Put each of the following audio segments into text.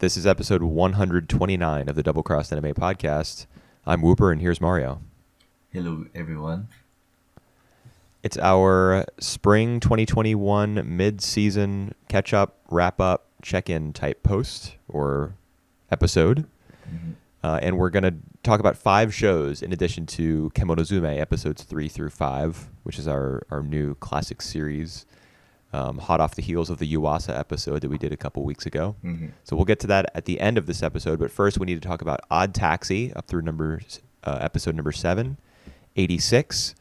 This is episode 129 of the Double Crossed Anime podcast. I'm Whooper, and here's Mario. Hello, everyone. It's our spring 2021 mid-season catch-up, wrap-up, check-in type post or episode. Mm-hmm. And we're going to talk about 5 shows in addition to Kemonozume episodes 3 through 5, which is our new classic series. Hot off the heels of the Yuasa episode that we did a couple weeks ago. Mm-hmm. So we'll get to that at the end of this episode. But first, we need to talk about Odd Taxi up through episode number 7, 86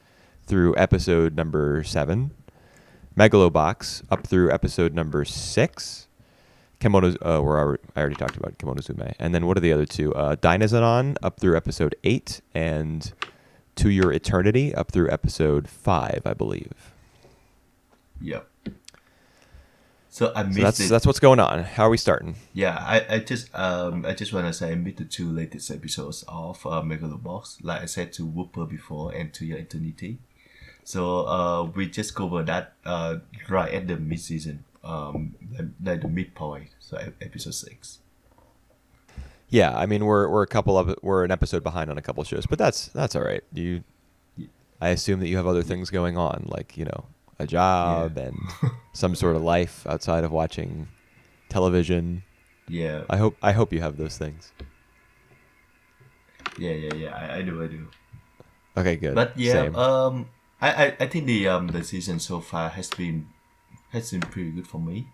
through episode number 7, Megalo Box up through episode number 6, I already talked about Kemonozume. And then what are the other two? Dynazenon up through episode 8, and To Your Eternity up through episode 5, I believe. Yep. So I missed it. That's what's going on. How are we starting? Yeah, I just want to say I missed the 2 latest episodes of Megalo Box, like I said to Whooper before, and To Your Eternity. So we just covered that right at the mid-season, like the midpoint, so episode 6. Yeah, I mean we're an episode behind on a couple shows, but that's all right. I assume that you have other things going on, like a job and some sort of life outside of watching television. Yeah. I hope you have those things. Yeah. I do. Okay, good. But yeah, Same. I think the season so far has been pretty good for me.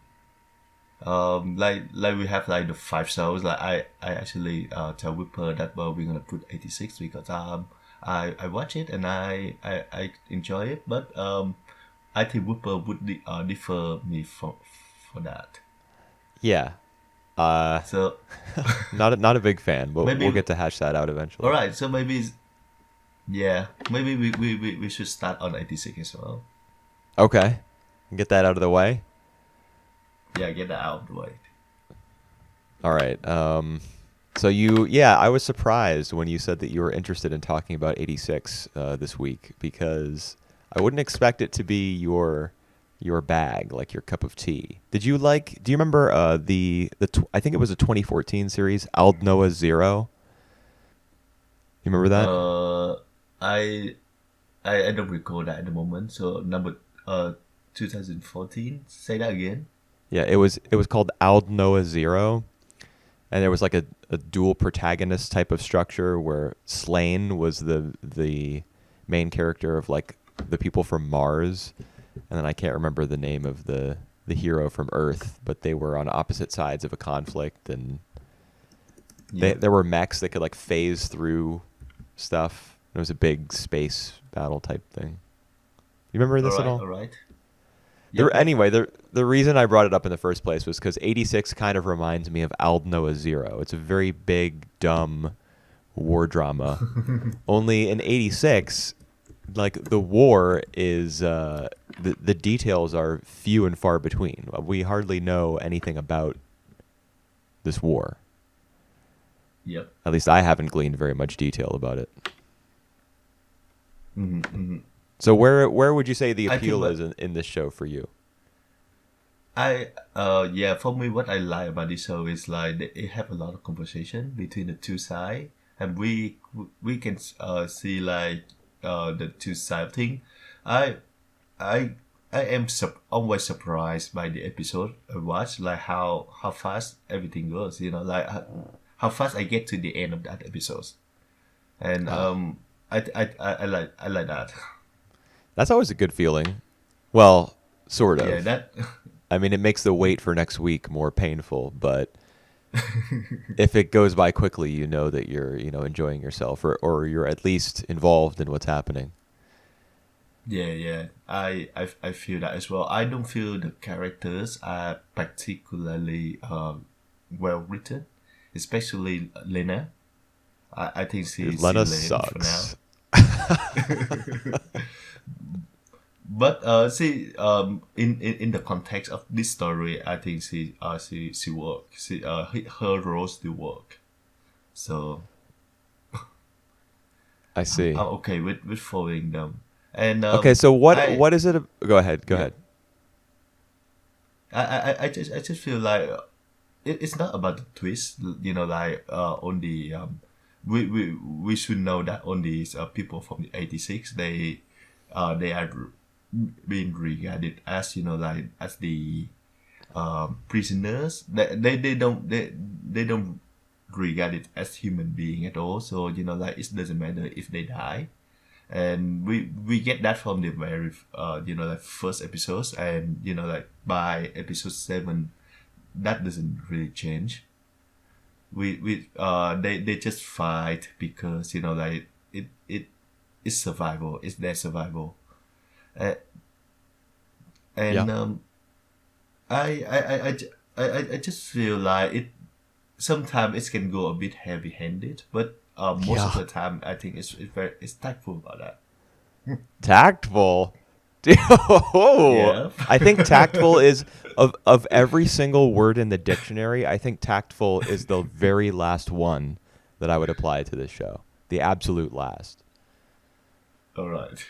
Like we have like the 5 shows. Like I actually tell Whipper that we're gonna put 86 because I watch it and I enjoy it, but I think Whooper would differ me for that. Yeah. So not a big fan, but maybe, we'll get to hash that out eventually. All right. So maybe we should start on 86 as well. Okay. Get that out of the way. Yeah, get that out of the way. All right. So I was surprised when you said that you were interested in talking about 86 this week, because I wouldn't expect it to be your bag, like your cup of tea. Do you remember I think it was a 2014 series, Aldnoah Zero? You remember that? I don't recall that at the moment. So number 2014. Say that again. Yeah, it was called Aldnoah Zero, and there was like a dual protagonist type of structure where Slain was the main character of like the people from Mars, and then I can't remember the name of the hero from Earth, but they were on opposite sides of a conflict, and there were mechs that could like phase through stuff. It was a big space battle type thing. You remember this at all? All right. Anyway, the reason I brought it up in the first place was because 86 kind of reminds me of Aldnoah Zero. It's a very big, dumb war drama. Only in 86, like the war is the details are few and far between. We hardly know anything about this war. Yep. At least I haven't gleaned very much detail about it. Mm-hmm, mm-hmm. So where would you say the appeal is in this show for you? For me, what I like about this show is like they have a lot of conversation between the two sides, and we can see like the two side thing. I am always surprised by the episode I watch, like how fast everything goes. Like how fast I get to the end of that episode, and I like that. That's always a good feeling. Well, sort of. Yeah, that. I mean, it makes the wait for next week more painful, but if it goes by quickly, you know that you're, enjoying yourself, or you're at least involved in what's happening. Yeah. I feel that as well. I don't feel the characters are particularly well written, especially Lena. I think she's Lena lame sucks. for now. But in the context of this story, I think she works. Her role still work. So I see. I'm okay with following them. And okay, so what is it? Go ahead. I just feel like it's not about the twist. You know, like only we should know that only people from the 86 they are being regarded as, you know, like as the prisoners. They don't regard it as human being at all. So, you know, like it doesn't matter if they die, and we get that from the very you know, like first episodes, and you know, like by episode 7 that doesn't really change. They just fight because, you know, like it's survival, it's their survival. uh, Yeah. and I just feel like it sometimes it can go a bit heavy handed, but most of Yeah. the time I think it's tactful about that. Tactful. Oh, Yeah. I think tactful is of every single word in the dictionary. I think tactful is the very last one that I would apply to this show. The absolute last. All right.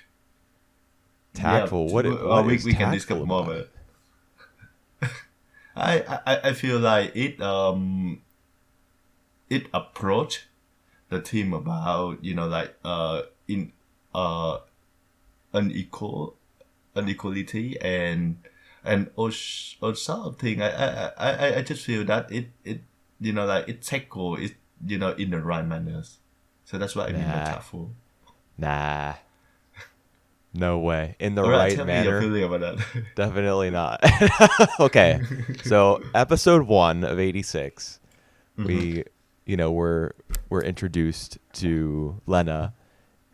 Yeah. Tactful. What is We can discuss tactful more, about it? but I feel like it approach the theme about, you know, like in uh unequal inequality and all sort of thing. I just feel that it you know, like it tackle it, you know, in the right manners. So that's what I mean by Nah. tactful. Nah. No way. In the All right, right tell me your manner? feeling about that. Definitely not. Okay. So episode 1 of 86, we, you know, we're introduced to Lena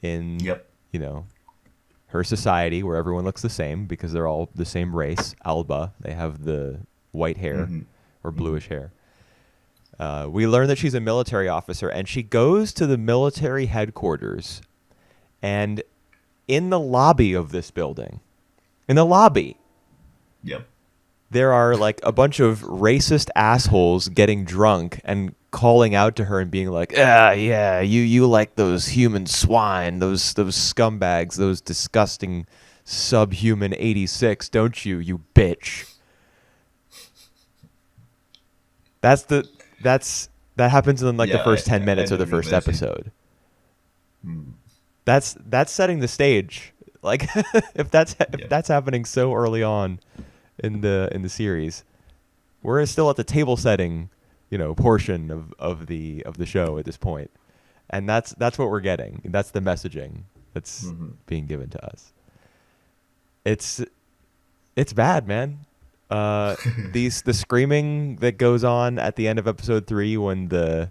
in, Yep. you know, her society where everyone looks the same because they're all the same race, Alba. They have the white hair or bluish hair. We learn that she's a military officer, and she goes to the military headquarters, and in the lobby of this building, in the lobby, Yep. there are like a bunch of racist assholes getting drunk and calling out to her and being like, yeah, you like those human swine, those scumbags, those disgusting subhuman 86, don't you, you bitch? That happens in like the Yeah, first 10 I minutes of do the first remember that scene. episode. That's setting the stage. Like if that's happening so early on in the series, we're still at the table setting, you know, portion of the show at this point. And that's what we're getting. That's the messaging that's being given to us. It's bad, man. The screaming that goes on at the end of episode 3 when the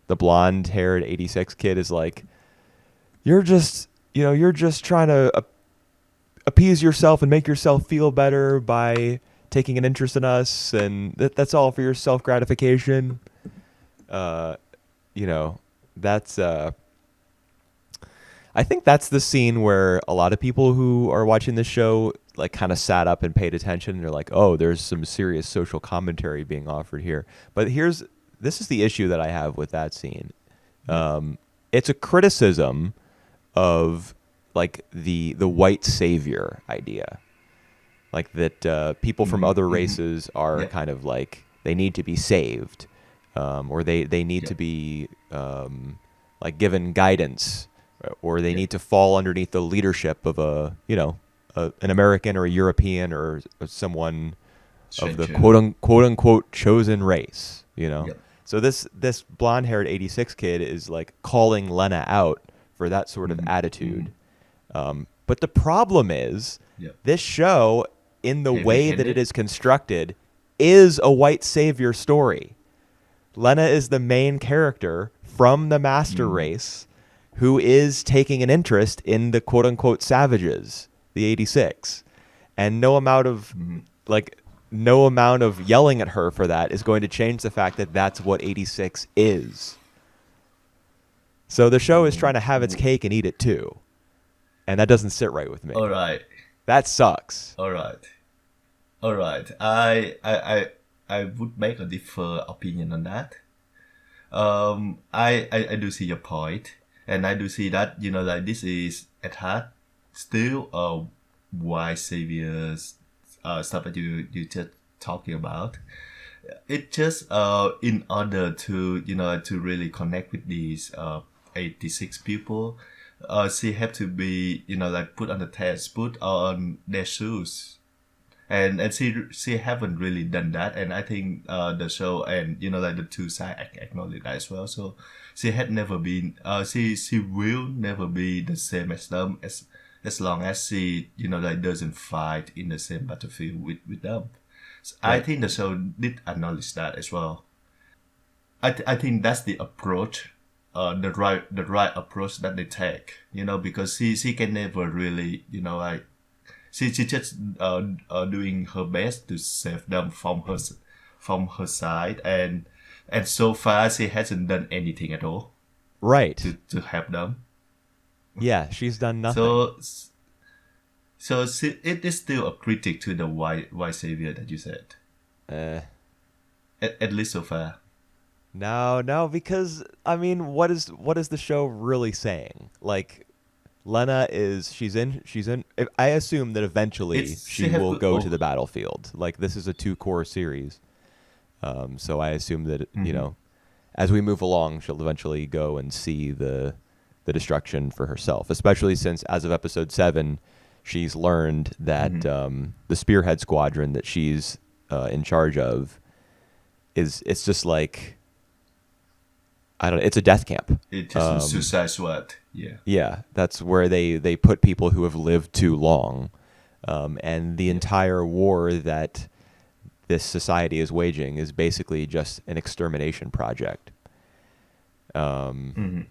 blonde-haired 86 kid is like, you're just trying to appease yourself and make yourself feel better by taking an interest in us, and that's all for your self-gratification. You know, that's I think that's the scene where a lot of people who are watching this show like kind of sat up and paid attention, and they're like, oh, there's some serious social commentary being offered here. But this is the issue that I have with that scene. It's a criticism of like the white savior idea, like that people from other races are Yep. kind of like they need to be saved, or they need to be like given guidance, or they need to fall underneath the leadership of an American or a European or someone of the Stranger. quote unquote chosen race, you know. Yep. So this blonde haired 86 kid is like calling Lena out for that sort of attitude. But the problem is Yep. this show, in the way that it Heavy-handed. is constructed, is a white savior story. Lena is the main character from the master race who is taking an interest in the quote unquote savages, the 86. And no amount of yelling at her for that is going to change the fact that that's what 86 is. So the show is trying to have its cake and eat it too. And that doesn't sit right with me. All right. That sucks. All right. All right. I would make a different opinion on that. I do see your point, and I do see that, you know, like this is at heart still a white saviors stuff that you just talking about, It just in order to to really connect with these 86 people, she had to be like put on the test, put on their shoes, and she haven't really done that. And I think the show and like the two side acknowledge that as well. So she had never been she will never be the same as them as long as she like doesn't fight in the same battlefield with them. So I Right. think the show did acknowledge that as well. I think that's the approach, the right approach that they take. Because she can never really like she just doing her best to save them from her side, and so far she hasn't done anything at all Right. to help them. Yeah, she's done nothing. So it is still a critic to the white savior that you said, Uh, at least so far. no, because I mean, what is the show really saying? Like, Lena is she's in. I assume that eventually It's she she have will good. go to Oh, the battlefield. Like, this is a two core series, so I assume that as we move along, she'll eventually go and see the destruction for herself. Especially since, as of episode 7, she's learned that the Spearhead Squadron that she's in charge of it's just like, I don't know. It's a death camp. it just a suicide squad. Yeah. Yeah, that's where they put people who have lived too long, and the Yeah. entire war that this society is waging is basically just an extermination project. Hmm.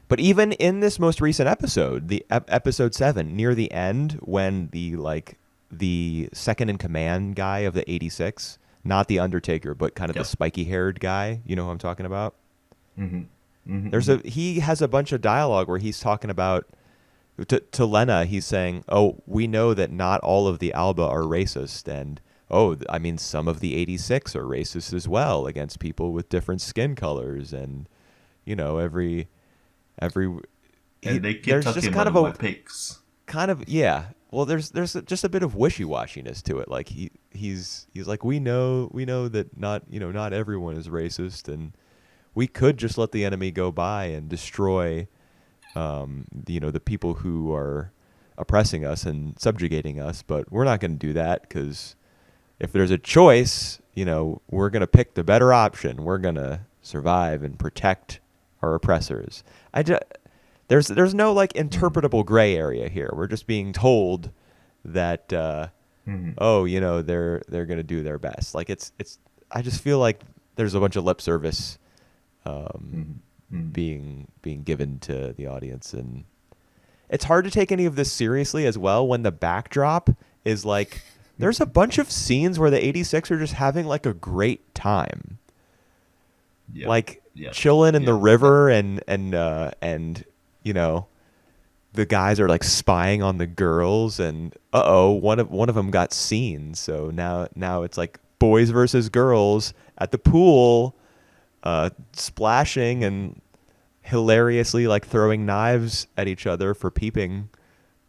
But even in this most recent episode, the episode 7, near the end, when the second in command guy of the 86, not the Undertaker, but kind of the Yep. spiky haired guy, you know who I'm talking about? Hmm. Hmm. There's he has a bunch of dialogue where he's talking about to Lena. He's saying, "Oh, we know that not all of the Alba are racist, and I mean, some of the 86 are racist as well against people with different skin colors, and every And they keep there's just talking about kind the of a white pigs. yeah. Well, there's just a bit of wishy washiness to it. Like he's like, we know that not everyone is racist, and we could just let the enemy go by and destroy the people who are oppressing us and subjugating us, but we're not going to do that, because if there's a choice, we're going to pick the better option. We're going to survive and protect our oppressors. There's no like interpretable gray area here. We're just being told that Hmm. they're going to do their best. Like, it's I just feel like there's a bunch of lip service Hmm. Hmm. being given to the audience, and it's hard to take any of this seriously as well when the backdrop is like there's a bunch of scenes where the 86 are just having like a great time, Yep. like Yep. chilling in the Yep. river, and you know the guys are like spying on the girls, and one of them got seen, so now it's like boys versus girls at the pool, splashing and hilariously like throwing knives at each other for peeping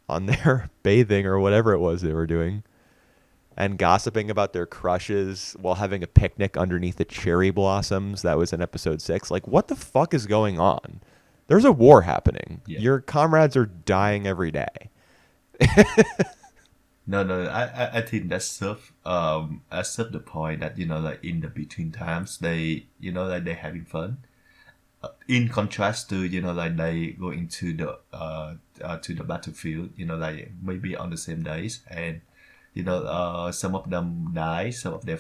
on their bathing or whatever it was they were doing, and gossiping about their crushes while having a picnic underneath the cherry blossoms. That was in episode 6. Like, what the fuck is going on? There's a war happening. Yeah. Your comrades are dying every day. No, no. I think that serve the point that like in the between times they like they having fun. In contrast to like they go into the to the battlefield, like maybe on the same days, and some of them die, some of their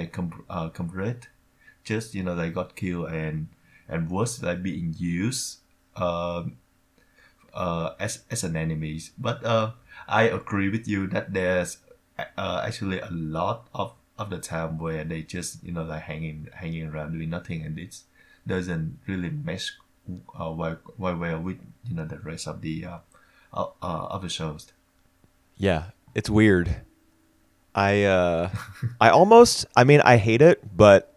comrade just they got killed, and was like being used um as an enemy. But I agree with you that there's actually a lot of the time where they just like hanging around doing nothing, and it doesn't really mesh well with the rest of the shows. Yeah, it's weird. I almost, I mean, I hate it, but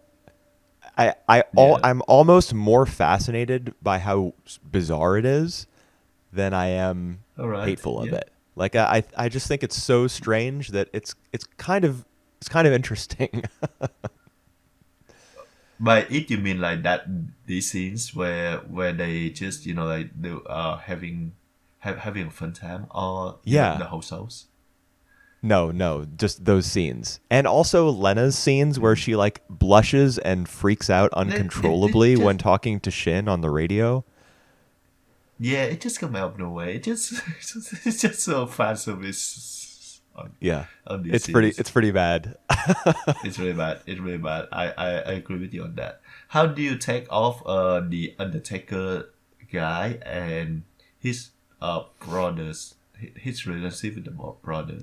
Yeah. I'm almost more fascinated by how bizarre it is than I am All right. hateful of Yeah. it. Like, I just think it's so strange that it's kind of interesting. By it you mean like that these scenes where they just like they are having a fun time, or Yeah. the whole souls. No, no, just those scenes. And also Lena's scenes where she like blushes and freaks out It uncontrollably when just talking to Shin on the radio. yeah, it just come out of nowhere. It just it's just so fan service Yeah. on these It's series. pretty bad. It's really bad. It's really bad. I agree with you on that. How do you take off the Undertaker guy and his brothers, his relationship with the brother?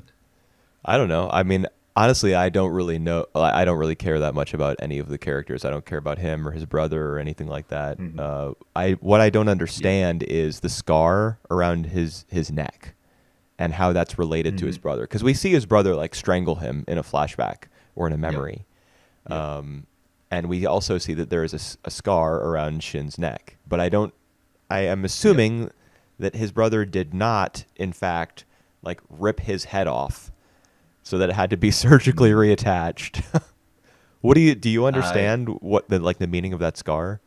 I don't know. I mean, honestly, I don't really know. I don't really care that much about any of the characters. I don't care about him or his brother or anything like that. Mm-hmm. I what I don't Yeah. understand is the scar around his neck and how that's related to his Mm-hmm. brother. Because we see his brother like strangle him in a flashback or in a Yep. memory, Yep. and we also see that there is a scar around Shin's neck. But I don't. I am Yep. assuming that his brother did not, in fact, like rip his head off so that it had to be surgically Mm. reattached. Do you I understand what the meaning of that scar?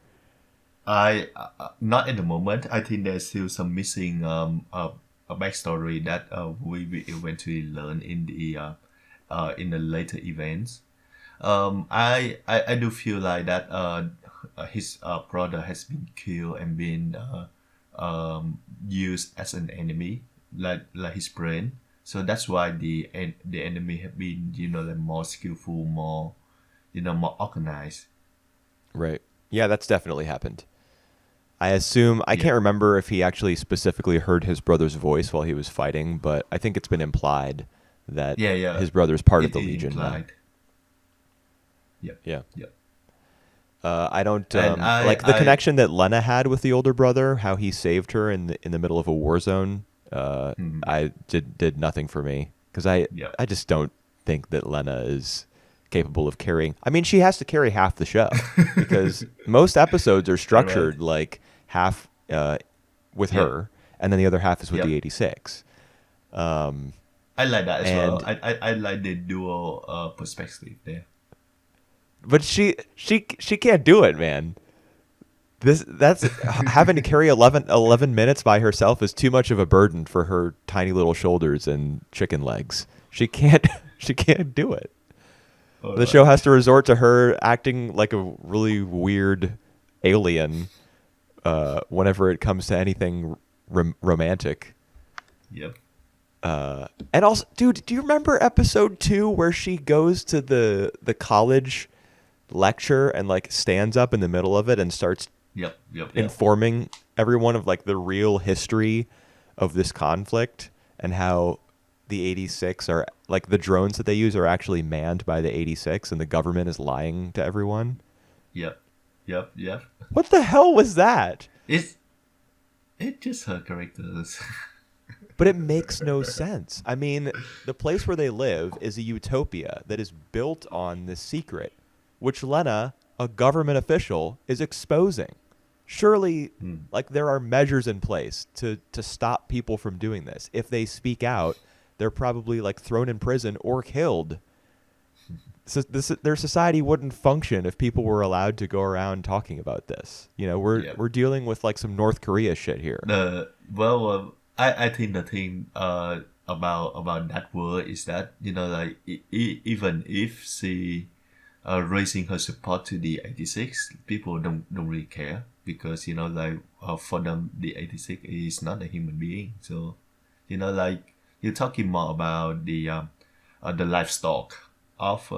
not in the moment. I think there's still some missing a backstory that we will eventually learn in the later events. I do feel like that his brother has been killed and been used as an enemy, like his brain. So that's why the enemy have been like more skillful, more more organized. Right. Yeah, that's definitely happened. I assume I Yeah, can't remember if he actually specifically heard his brother's voice while he was fighting, but I think it's been implied that yeah, yeah. his brother's part of It the is Legion now. implied. Yep, Yeah. yep. I don't And like the connection that Lena had with the older brother. How he saved her in the middle of a war zone. mhm, I did nothing for me because yep. I just don't think that Lena is capable of carrying. I mean, she has to carry half the show because most episodes are You're right. structured like half with Yep, her, and then the other half is with the yep. 86. I like that as well. And I like the dual perspective there. but she can't do it, man. This that's having to carry 11 minutes by herself is too much of a burden for her tiny little shoulders and chicken legs. She can't she can't do it. All The right. show has to resort to her acting like a really weird alien whenever it comes to anything romantic. Yep. And also, dude, do you remember episode 2 where she goes to the college lecture and like stands up in the middle of it and starts Yep. Yep. Yep. informing everyone of like the real history of this conflict and how the 86 are like the drones that they use are actually manned by the 86 and the government is lying to everyone. Yep. Yep. Yep. What the hell was that? It's just her characters. But it makes no sense. I mean, the place where they live is a utopia that is built on this secret, which Lena, a government official, is exposing. Surely, Hmm. like there are measures in place to stop people from doing this. If they speak out, they're probably like thrown in prison or killed. So their society wouldn't function if people were allowed to go around talking about this. You know, Yep. we're dealing with like some North Korea shit here. The well, I think the thing about that word is that like even if she raising her support to the 86, people don't really care because like for them the 86 is not a human being. So like you're talking more about the livestock of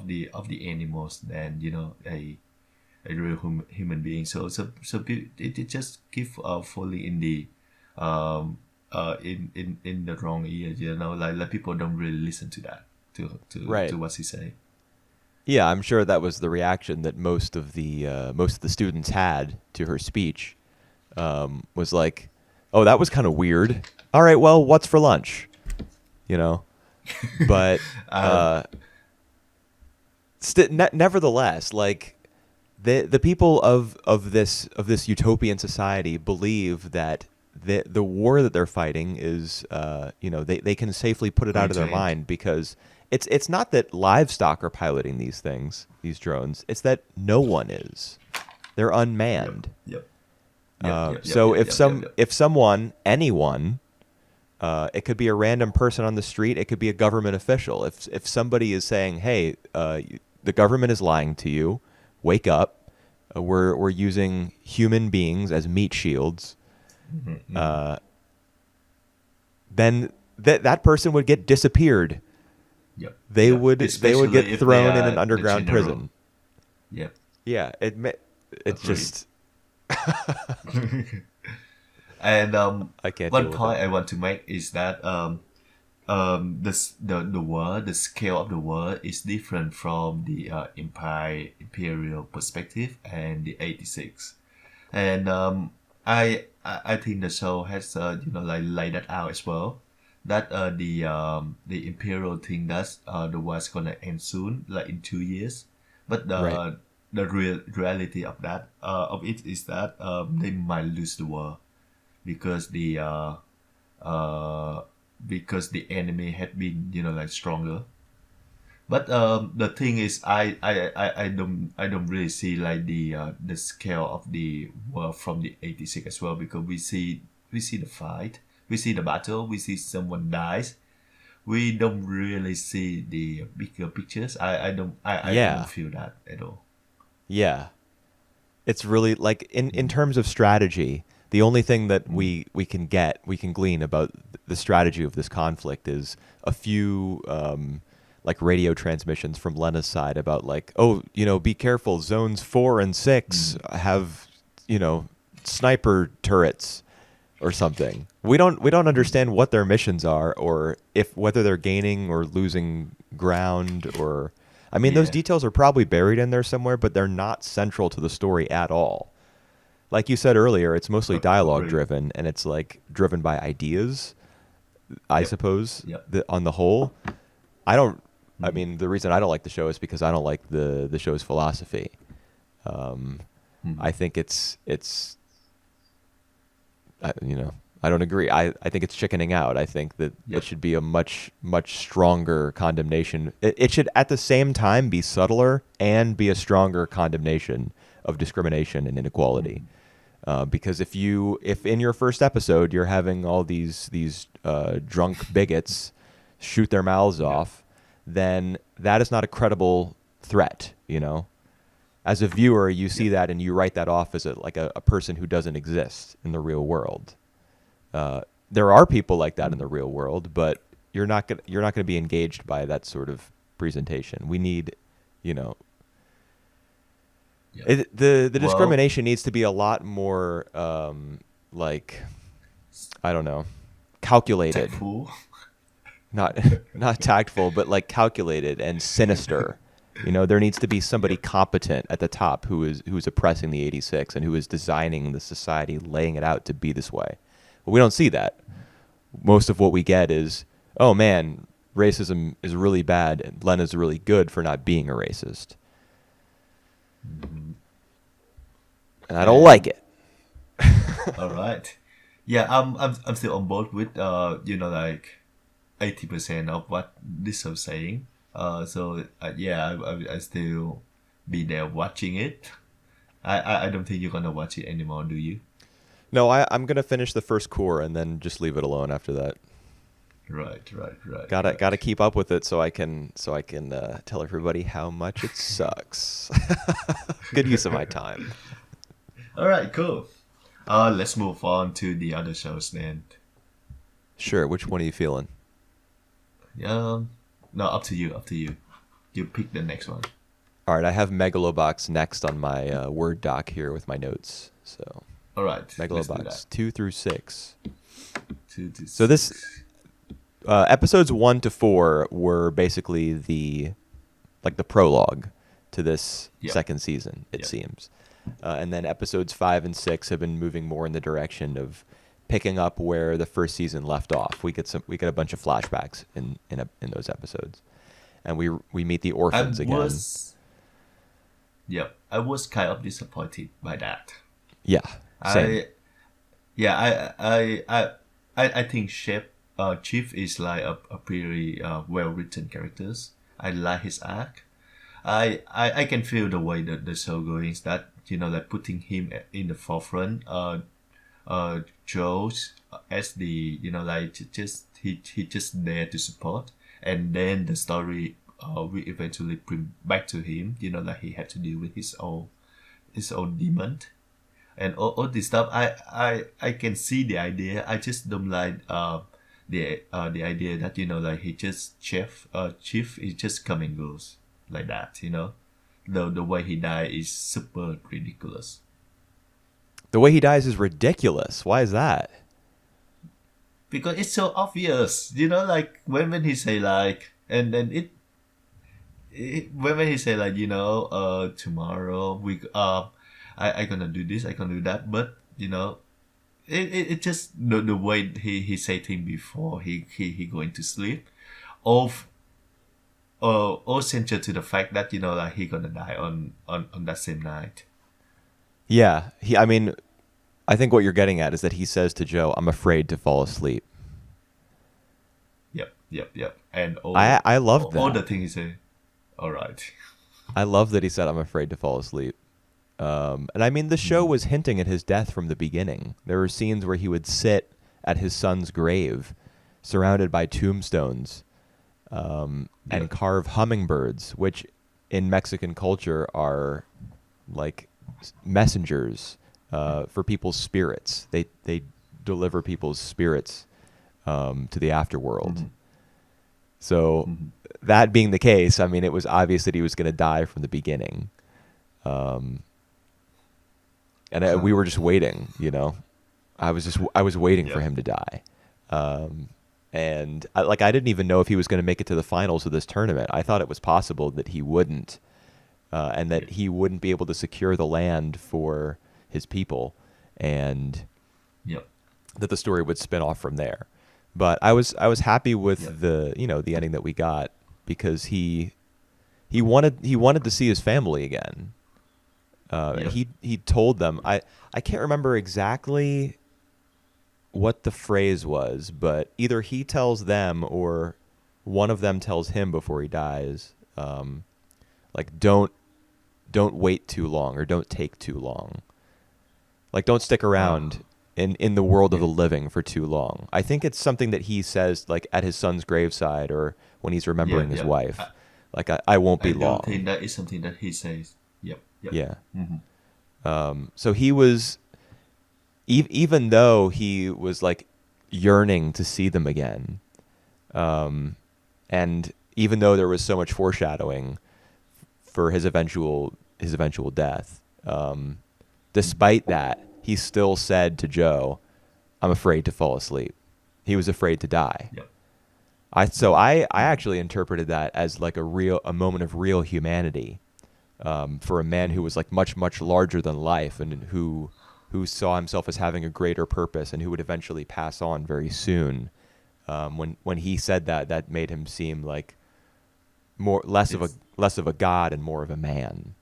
the animals than a real human being. It just give fully in the in the wrong ears. Like people don't really listen to that Right. to what she say. Yeah, I'm sure that was the reaction that most of the students had to her speech. Was like, "Oh, that was kind of weird." All right, well, what's for lunch? You know, but Um, nevertheless, like the people of this utopian society believe that the war that they're fighting is they can safely put it out going of to their end. mind because it's not that livestock are piloting these drones. It's that no one is. They're Yep. unmanned. Yep. Yep. Yep. Yep. So Yep. Yep. Yep. Yep. if someone, anyone, it could be a random person on the street. It could be a government official. If somebody is saying, "Hey, the government is lying to you. Wake up. We're using human beings as meat shields," then that person would get disappeared. Yep. They Yep. would Especially get if they thrown in are an the underground general. prison. Yep. Yeah, it's Agreed. just And I can't one deal with point it. I want to make is that the world, the scale of the world is different from the imperial perspective and the 86. And I think the show has like laid that out as well. That the imperial thing that the war's gonna end soon, like in 2 years. But Right. the reality of that of it is that they might lose the war because uh, the enemy had been like stronger. But the thing is, I don't really see like the scale of the war from the 86 as well, because we see the fight, we see the battle, we see someone dies. We don't really see the bigger pictures. I don't Yeah. feel that at all. Yeah. It's really like in terms of strategy, the only thing that we can glean about the strategy of this conflict is a few like radio transmissions from Lena's side about like, oh, be careful, zones 4 and 6 have, sniper turrets or something. We don't understand what their missions are, or if whether they're gaining or losing ground, or I mean those Yeah. details are probably buried in there somewhere, but they're not central to the story at all. Like you said earlier, it's mostly dialogue Agree. driven, and it's like driven by ideas, I Yep. suppose. Yep. On the whole, I don't. I mean, the reason I don't like the show is because I don't like the show's philosophy. I think it's I don't agree. I think it's chickening out. I think that Yep. it should be a much stronger condemnation. It should at the same time be subtler and be a stronger condemnation of discrimination and inequality. Because if in your first episode you're having all these drunk bigots shoot their mouths off, then that is not a credible threat. As a viewer, you see that and you write that off as a person who doesn't exist in the real world. There are people like that in the real world, but you're not gonna be engaged by that sort of presentation. We need, Yep. the Well, discrimination needs to be a lot more like, I don't know, calculated, tactful. not not tactful, but like calculated and sinister. There needs to be somebody competent at the top who's oppressing the 86 and who is designing the society, laying it out to be this way. But we don't see that. Most of what we get is, oh man, racism is really bad and Lena's really good for not being a racist. And I don't like it. All right. Yeah, I'm still on board with like 80% of what this was saying. So yeah, I still be there watching it. I don't think you're gonna watch it anymore, do you? No, I'm gonna finish the first core and then just leave it alone after that. Right. Gotta keep up with it so I can tell everybody how much it sucks. Good use of my time. All right, cool. Let's move on to the other shows then. Sure. Which one are you feeling? No, up to you. Up to you. You pick the next one. All right, I have Megalo Box next on my Word doc here with my notes. So All right. Megalo Let's do Box that. 2 through 6. 2 to So this 6. episodes 1 to 4 were basically the prologue to this Yep. second season, it Yep. seems. And then episodes 5 and 6 have been moving more in the direction of picking up where the first season left off. We get a bunch of flashbacks in those episodes, and we meet the orphans again. I was kind of disappointed by that. Yeah, same. I think Shep Chief is like a pretty well written characters. I like his arc. I can feel the way that the show going is that like putting him in the forefront. Joe's as the like just he just there to support, and then the story we eventually bring back to him. Like he had to deal with his own demon and all this stuff. I can see the idea. I just don't like the idea that like he just chief is just come and goes like that. The way he died is super ridiculous. The way he dies is ridiculous. Why is that? Because it's so obvious. Like when he say like, and then when he say like, tomorrow I gonna do this, I gonna do that, but it just the way he said thing before he going to sleep, of all centered to the fact that like he gonna die on that same night. Yeah, I mean, I think what you're getting at is that he says to Joe, "I'm afraid to fall asleep." Yep. And I loved all that. the thing he say. All right. I love that he said, "I'm afraid to fall asleep." And I mean, the show was hinting at his death from the beginning. There were scenes where he would sit at his son's grave, surrounded by tombstones, and carve hummingbirds, which in Mexican culture are like messengers for people's spirits. They deliver people's spirits to the afterworld. So that being the case, I mean, it was obvious that he was going to die from the beginning. We were just waiting, I was waiting for him to die. And I didn't even know if he was going to make it to the finals of this tournament. I thought it was possible that he wouldn't, and that he wouldn't be able to secure the land for his people, and that the story would spin off from there. But I was happy with the ending that we got, because he wanted to see his family again. He told them, I can't remember exactly what the phrase was, but either he tells them or one of them tells him before he dies, like don't wait too long, or don't take too long. Like, don't stick around in the world of the living for too long. I think it's something that he says like at his son's graveside, or when he's remembering his wife. Like, I won't be long. I think that is something that he says. Yep. Yeah. So he was, even though he was like yearning to see them again, and even though there was so much foreshadowing for his eventual death, despite that, he still said to Joe, "I'm afraid to fall asleep." He was afraid to die. Yep. I actually interpreted that as like a moment of real humanity, for a man who was like much, much larger than life, and who saw himself as having a greater purpose, and who would eventually pass on very soon. When he said that, that made him seem like less of a god and more of a man.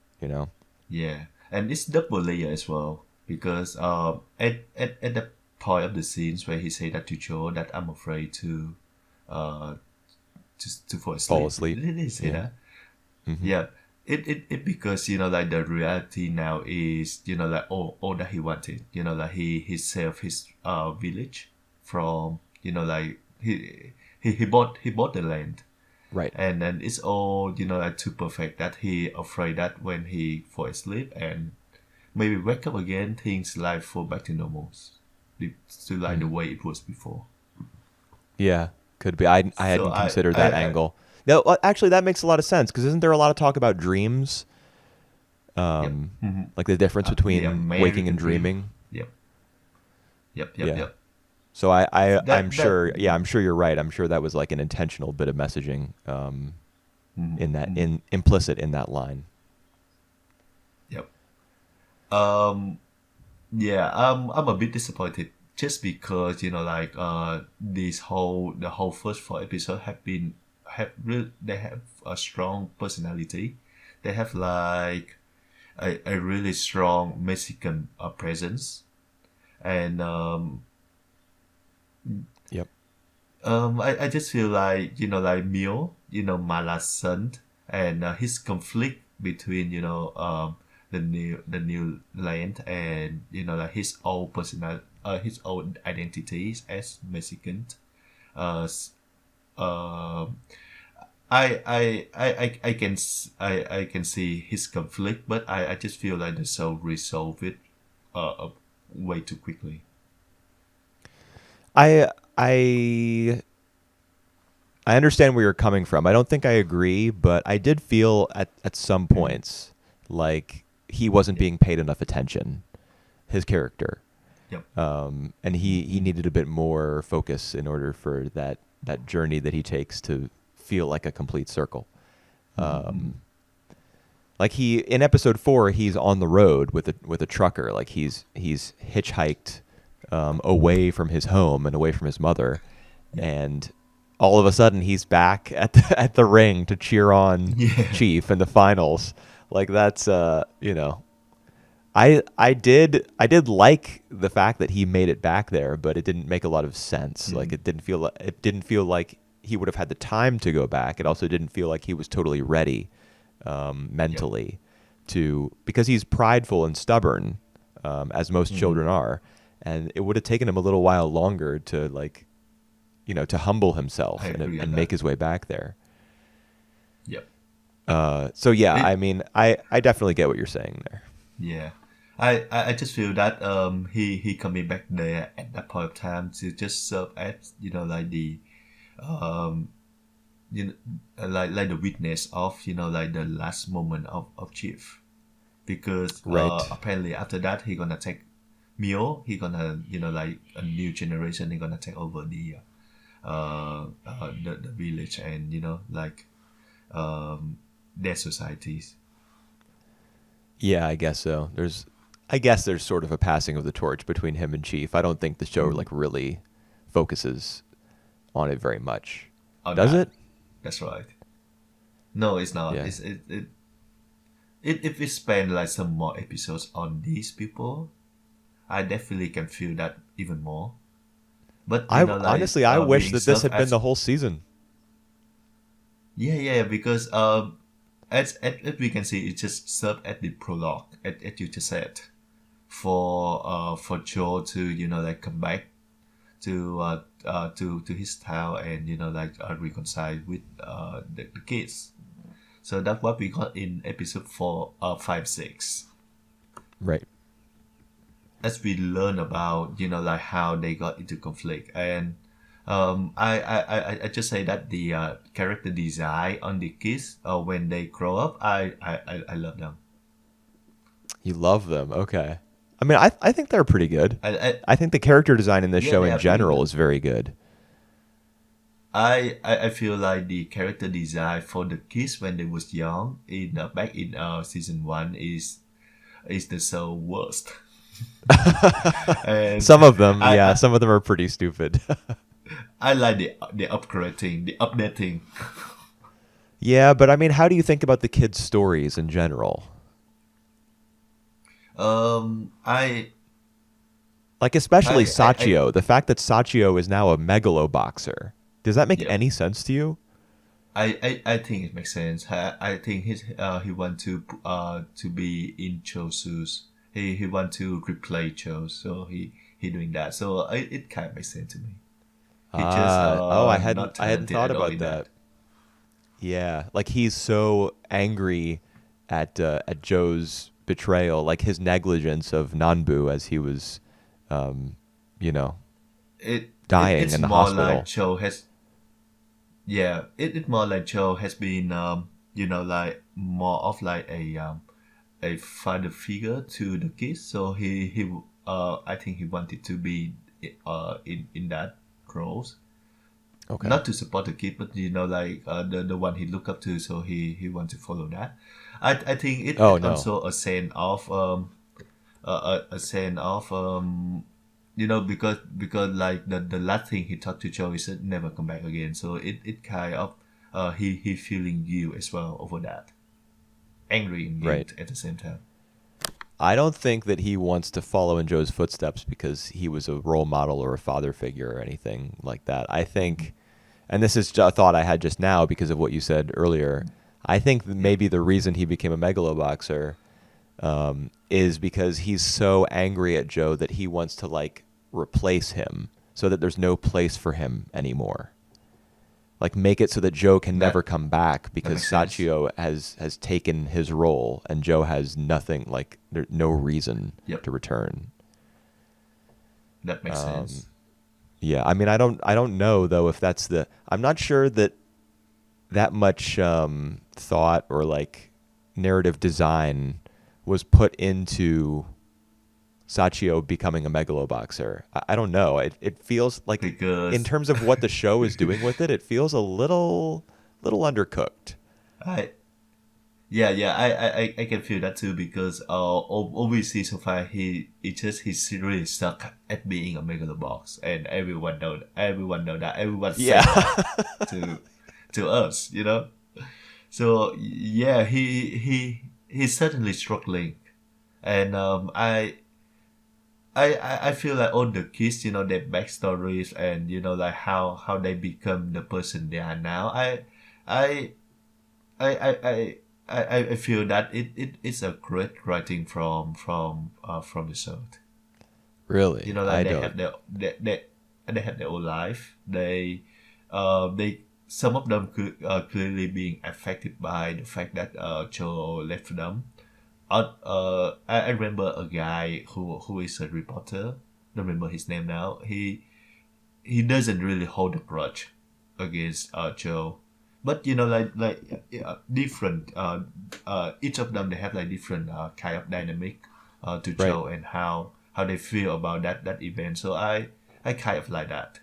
Yeah, and it's double layer as well, because at the point of the scenes where he said that to Joe, that I'm afraid to fall asleep. Fall asleep. Did he say that? Mm-hmm. Yeah. It because like the reality now is like all that he wanted, like he saved his village from like he bought the land, Right. and then it's all like too perfect that he afraid that when he fall asleep and maybe wake up again, things life fall back to normal, to like the way it was before. Yeah, could be. I hadn't considered that I angle. No, actually, that makes a lot of sense, because isn't there a lot of talk about dreams? Like the difference between waking and dreaming. Yep. So I'm sure. Yeah, I'm sure you're right. I'm sure that was like an intentional bit of messaging, implicit in that line. Yep. Yeah. I'm a bit disappointed, just because like the whole first 4 episodes they have a strong personality. They have like a really strong Mexican presence, and Yep. I just feel like like Mio, Mala's son, and his conflict between the new land and like his old personal his old identities as Mexican. Uh, s- um I can see his conflict, but I just feel like the show resolve it way too quickly. I I I understand where you're coming from. I don't think I agree, but I did feel at some Mm. points like he wasn't Yep. being paid enough attention, his character. Yep. And he Mm-hmm. needed a bit more focus in order for that journey that he takes to feel like a complete circle. Mm-hmm. Like he in episode 4, he's on the road with a trucker. Like he's hitchhiked away from his home and away from his mother, Yep. and all of a sudden he's back at the ring to cheer on Yeah. Chief in the finals. Like that's I did like the fact that he made it back there, but it didn't make a lot of sense. Like Mm. it didn't feel like he would have had the time to go back. It also didn't feel like he was totally ready Yep. mentally because he's prideful and stubborn, as most Mm. children are, and it would have taken him a little while longer to to humble I himself and agree on and make that. his way back there. Yep. So yeah, I It mean, I definitely get what you're saying there. Yeah. I just feel that he coming back there at that point of time to just serve as like the um you know like the witness of like the last moment of Chief, because Right. apparently after that he gonna take Mio, he gonna like a new generation, he gonna take over the village and like um their societies. Yeah, I guess so. I guess there's sort of a passing of the torch between him and Chief. I don't think the show Mm. like really focuses on it very much. On Does that, it? that's right. No, it's not. Yeah. If we spend like some more episodes on these people, I definitely can feel that even more. But I like honestly I wish being that this served had been as the whole season. yeah, because as we can see, it just served at the prologue, as you just said, for Joe to like come back to his town and like reconcile with the kids. So that's what we got in episode 4, 5, 6. Right. As we learn about like how they got into conflict, and I just say that the character design on the kids when they grow up, I love them. You love them. Okay. I mean, I think they're pretty good. I think the character design in this Yeah, show they in are pretty general good. is very good. I feel like the character design for the kids when they was young in back in season 1 is the so worst. And Some of them, I, yeah, I some of them are pretty stupid. I like the upgrading, the updating. Yeah, but I mean, how do you think about the kids' stories in general? I Like especially I Sachio, the fact that Sachio is now a megalo boxer. Does that make yeah. any sense to you? I think it makes sense. I think he want to be in Cho's shoes. He want to replay Cho, so he doing that. So it kind of makes sense to me. He just Oh, I hadn't not I hadn't talented thought at all about in that. that. Yeah, like he's so angry at Joe's betrayal, like his negligence of Nanbu as he was, um, you know, dying It's in the more like hospital. Cho has yeah. It's more like Cho has been like more of like a father figure to the kids. So he I think he wanted to be in that roles, Okay. not to support the kid, but like the one he look up to. So he want to follow that. I think Oh it no. also a sense of a sense of because like the last thing he talked to Joe is that never come back again. So it kind of he feeling you as well over that, angry and Right. guilt at the same time. I don't think that he wants to follow in Joe's footsteps because he was a role model or a father figure or anything like that. I think, and this is a thought I had just now because of what you said earlier. I think that Yeah. maybe the reason he became a megaloboxer is because he's so angry at Joe that he wants to like replace him so that there's no place for him anymore. Like make it so that Joe can never That come back that because makes sense. Sachio has taken his role and Joe has nothing like there's no reason Yep, to return. that makes Um, sense. yeah, I mean I don't know though if that's the I'm not sure that that much thought or like narrative design was put into Sachio becoming a megaloboxer. I don't know. It feels like in Because terms of what the show is doing with it, it feels a little undercooked. I yeah, yeah, I can feel that too because obviously so far he's really stuck at being a Megalo Box and everyone know that everyone Yeah. said that to us, you know. So yeah, he's certainly struggling, and I feel like all the kids, you know, their backstories and you know like how they become the person they are now. I I I I I feel that it's a great writing from the show. You Really? know, like I don't. they have their own life. They some of them are clearly being affected by the fact that Joe left them. I remember a guy who is a reporter. Don't remember his name now. He doesn't really hold a grudge against Joe, but you know different. Each of them they have like different kind of dynamic to Right. Joe and how they feel about that event. So I kind of like that.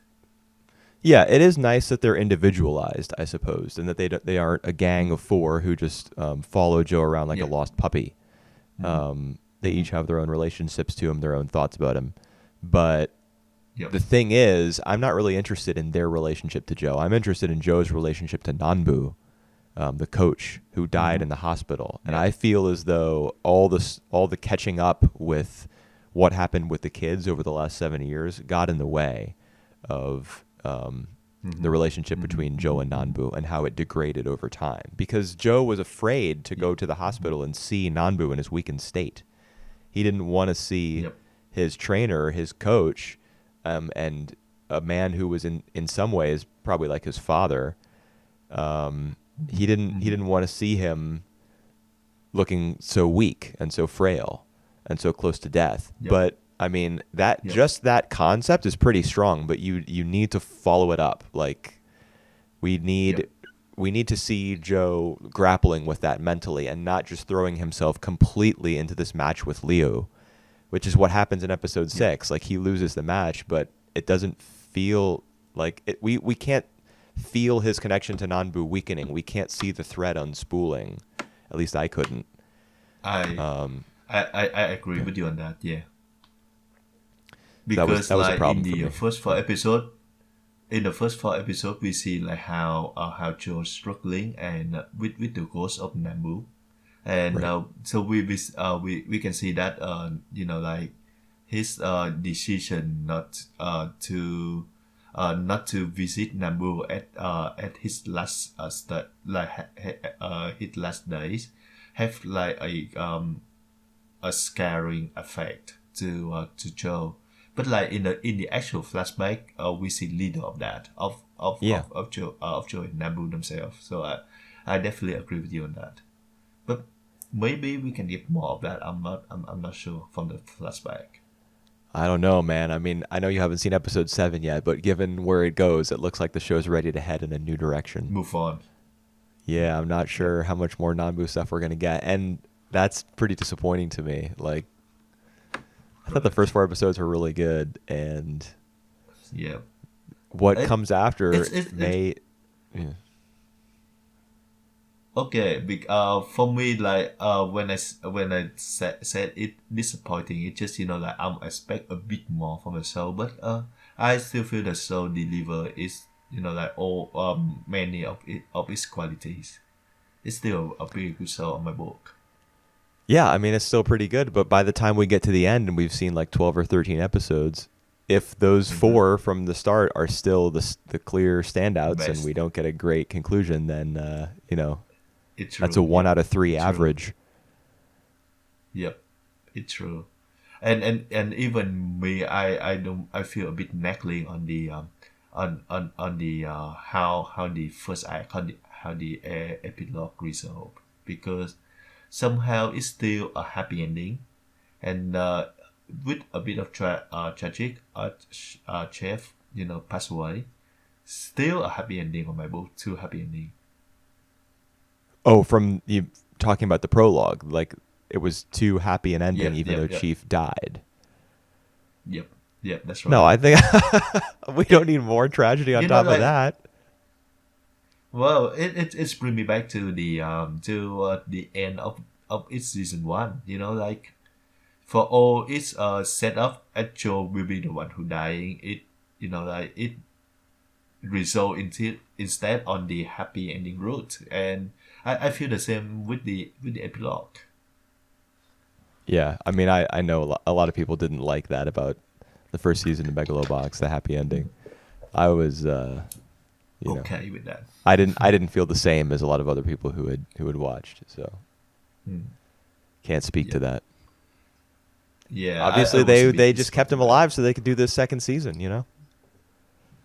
Yeah, it is nice that they're individualized, I suppose, and that they aren't a gang of four who just follow Joe around like a Yep. lost puppy. Mm-hmm. They Mm-hmm. each have their own relationships to him, their own thoughts about him. But Yep. the thing is, I'm not really interested in their relationship to Joe. I'm interested in Joe's relationship to Nanbu, the coach who died Mm-hmm. in the hospital. And Yep. I feel as though all the catching up with what happened with the kids over the last 7 years got in the way of the Mm-hmm. relationship Mm-hmm. between Joe and Mm-hmm. Nanbu and how it degraded over time. Because Joe was afraid to Yep. go to the Mm-hmm. hospital and see Nanbu in his weakened state. He didn't want to see Yep. his trainer, his coach, and a man who was in some ways probably like his father. Mm-hmm. He Mm-hmm. didn't want to see him looking so weak and so frail and so close to death. Yep. But I mean that Yep. just that concept is pretty strong. But you need to follow it up. Like we Yep. need we need to see Joe grappling with that mentally and not just throwing himself completely into this match with Leo, which is what happens in episode Yep. 6. Like he loses the match, but it doesn't feel like it, we can't feel his connection to Nanbu weakening. We can't see the thread unspooling. At least I couldn't. I Um, I agree with you on that. Yeah, so because that was a like problem for me. in the first four episode, we see like how Joe's struggling and with the ghost of Nambu, and Right. so we can see that you know like his decision not to visit Nambu at his last his last days have like a scaring effect to Joe. But like in the actual flashback, we see little of that Yeah. of Joe and Nabu themselves. So I definitely agree with you on that. But maybe we can get more of that. I'm not sure from the flashback. I don't know, man. I mean, I know you haven't seen episode 7 yet, but given where it goes, it looks like the show's ready to head in a new direction. Move on. Yeah, I'm not Yep. sure how much more Nanbu stuff we're going to get. And that's pretty disappointing to me. Like, I thought the Right. first 4 episodes were really good, and Yeah. what It comes after it may. Yeah. okay. For me, like when I said it disappointing, it just you know like I'm expect a bit more from the show, but I still feel the show deliver is you know like all many of its qualities. It's still a pretty good show on my book. Yeah, I mean it's still pretty good, but by the time we get to the end and we've seen like 12 or 13 episodes, if those Hmm. four from the start are still the clear standouts and we Best. don't get a great conclusion, then It's that's a true. 1 Yep. out of 3 True. average. Yep. It's true. And even me, I don't I feel a bit nagging on the on the how the first act how the epilogue resolved, because somehow it's still a happy ending, and with a bit of tragic chef passed away, still a happy ending on my book, two happy ending. Oh, from you talking about the prologue, like it was too happy an ending Yep, even though yep, yep, Chief died. yep, yep. That's No, right. I think we don't It need more tragedy on you know top of like that. well, it's bring me back to the end of its season one. Like for all its setup, Joe will be the one who dying. Like it result into instead on the happy ending route, and I feel the same with the epilogue. Yeah, I mean, I know a lot of people didn't like that about the first season of Megalo Box, the happy ending. I was, you know, Okay with that. I didn't feel the same as a lot of other people who had watched. So Hmm. can't speak to Yep. that. Yeah, I Obviously, was a they bit just kept him disappointed with that. alive so they could do this second season.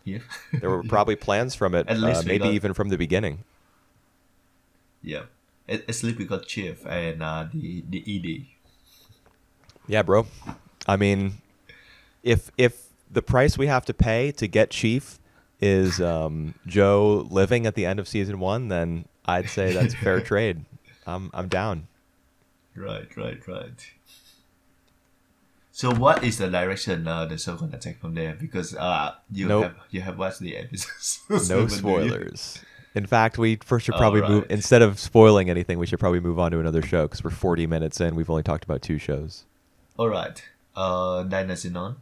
Yeah. There were Yeah. probably plans from it, At least we maybe got, even from the beginning. yeah. At least we got Chief and the ED. Yeah, bro. I mean, if the price we have to pay to get Chief is Joe living at the end of season one, then I'd say that's a fair trade. I'm down. Right, right, right. So what is the direction the show gonna take from there? Because Nope, you have watched the episodes, no seven, do you? spoilers. In fact, we first should All probably move right, instead of spoiling anything. We should probably move on to another show because we're 40 minutes in. We've only talked about two shows. all right. Dynazenon.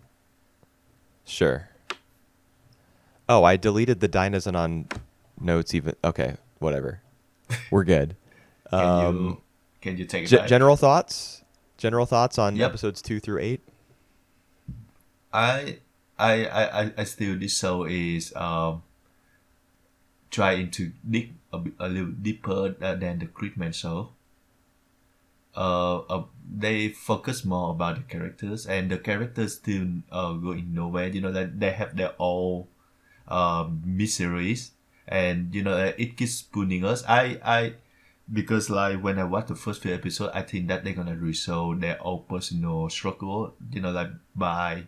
Sure. Oh, I deleted the Dynazenon notes. Even okay, whatever. We're good. Can Um, you take it back? general thoughts. General thoughts on Yep. episodes 2 through 8. I I still this show is trying to dig a little deeper than the Creedman show. They focus more about the characters, and the characters still going nowhere. That they have their own miseries, and it keeps spooning us. I because like when I watch the first few episodes, I think that they're gonna resolve their own personal struggle. Like by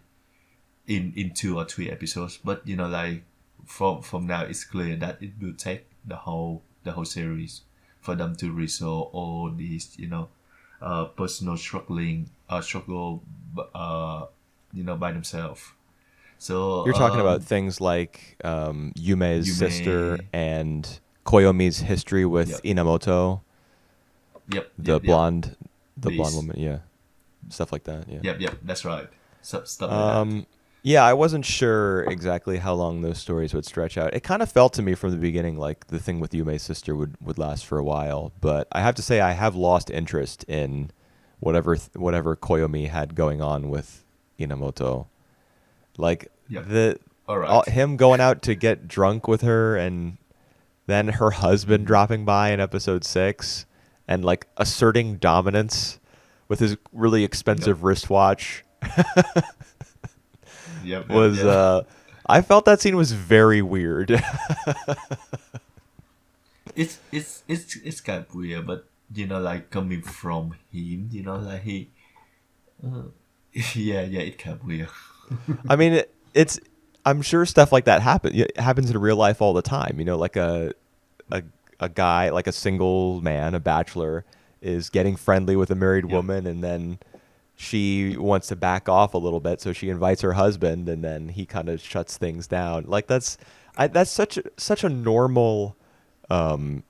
in 2 or 3 episodes, but like from now it's clear that it will take the whole series for them to resolve all these personal struggle by themselves. So You're talking about things like Yume's you sister may and Koyomi's history with yep, Inamoto, yep, the yep, yep, blonde, the blonde this, woman. Yeah, stuff like that. Yeah. yep, yep, that's right. Stuff like that. Um, yeah, I wasn't sure exactly how long those stories would stretch out. It kind of felt to me from the beginning like the thing with Yume's sister would last for a while, but I have to say I have lost interest in whatever Koyomi had going on with Inamoto. Like Yep, the all right. him going out to get drunk with her and then her husband Mhm. dropping by in episode 6 and like asserting dominance with his really Yep, expensive wristwatch yep, yep, was yep. I felt that scene was very weird. It's kind of weird, but like coming from him, like he, uh, yeah, yeah, it kind of weird. I mean, it's I'm sure stuff like that happens in real life all the time. Like a a guy, like a single man, a bachelor, is getting friendly with a married Yep, woman, and then she wants to back off a little bit, so she invites her husband, and then he kind of shuts things down. Like that's such a normal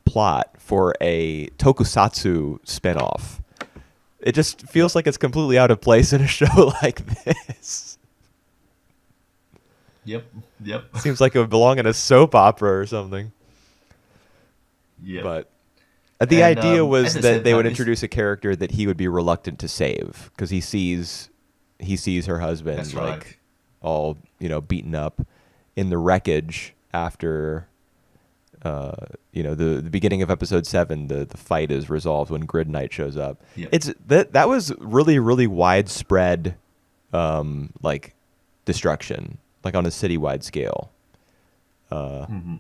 plot for a tokusatsu spinoff. It just feels yep, like it's completely out of place in a show like this. yep, yep, Seems like it would belong in a soap opera or something. yep. But The And idea at was the that same they would time, it's introduce a character that he would be reluctant to save because he sees her husband that's right. like all beaten up in the wreckage after the beginning of episode 7. The fight is resolved when Grid Knight shows up. Yep. It's that was really really widespread like destruction, like on a citywide scale. Hmm.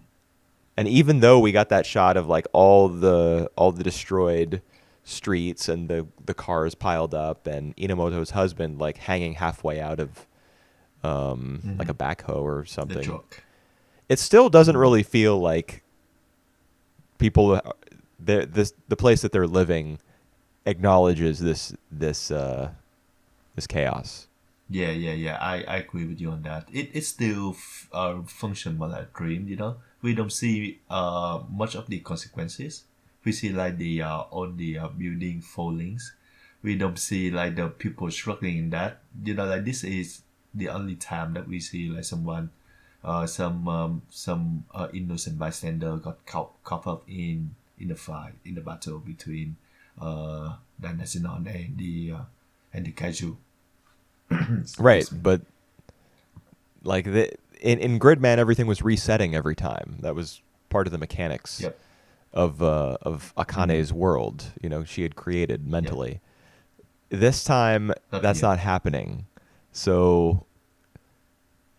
And even though we got that shot of like all the destroyed streets and the cars piled up and Inamoto's husband like hanging halfway out of like a backhoe or The something, truck. it still doesn't really feel like people the place that they're living acknowledges this chaos. Yeah. I agree with you on that. It still function more like a dream. We don't see much of the consequences. We see like the on the building fallings. We don't see like the people struggling in that. Like this is the only time that we see like someone, some innocent bystander got caught up in the fight, in the battle between Dynazenon and the kaiju. Right, Excuse me. but like in Gridman, everything was resetting every time. That was part of the mechanics Yep. of Akane's world. She had created Yep. mentally. This time, Not that's here. not happening. So,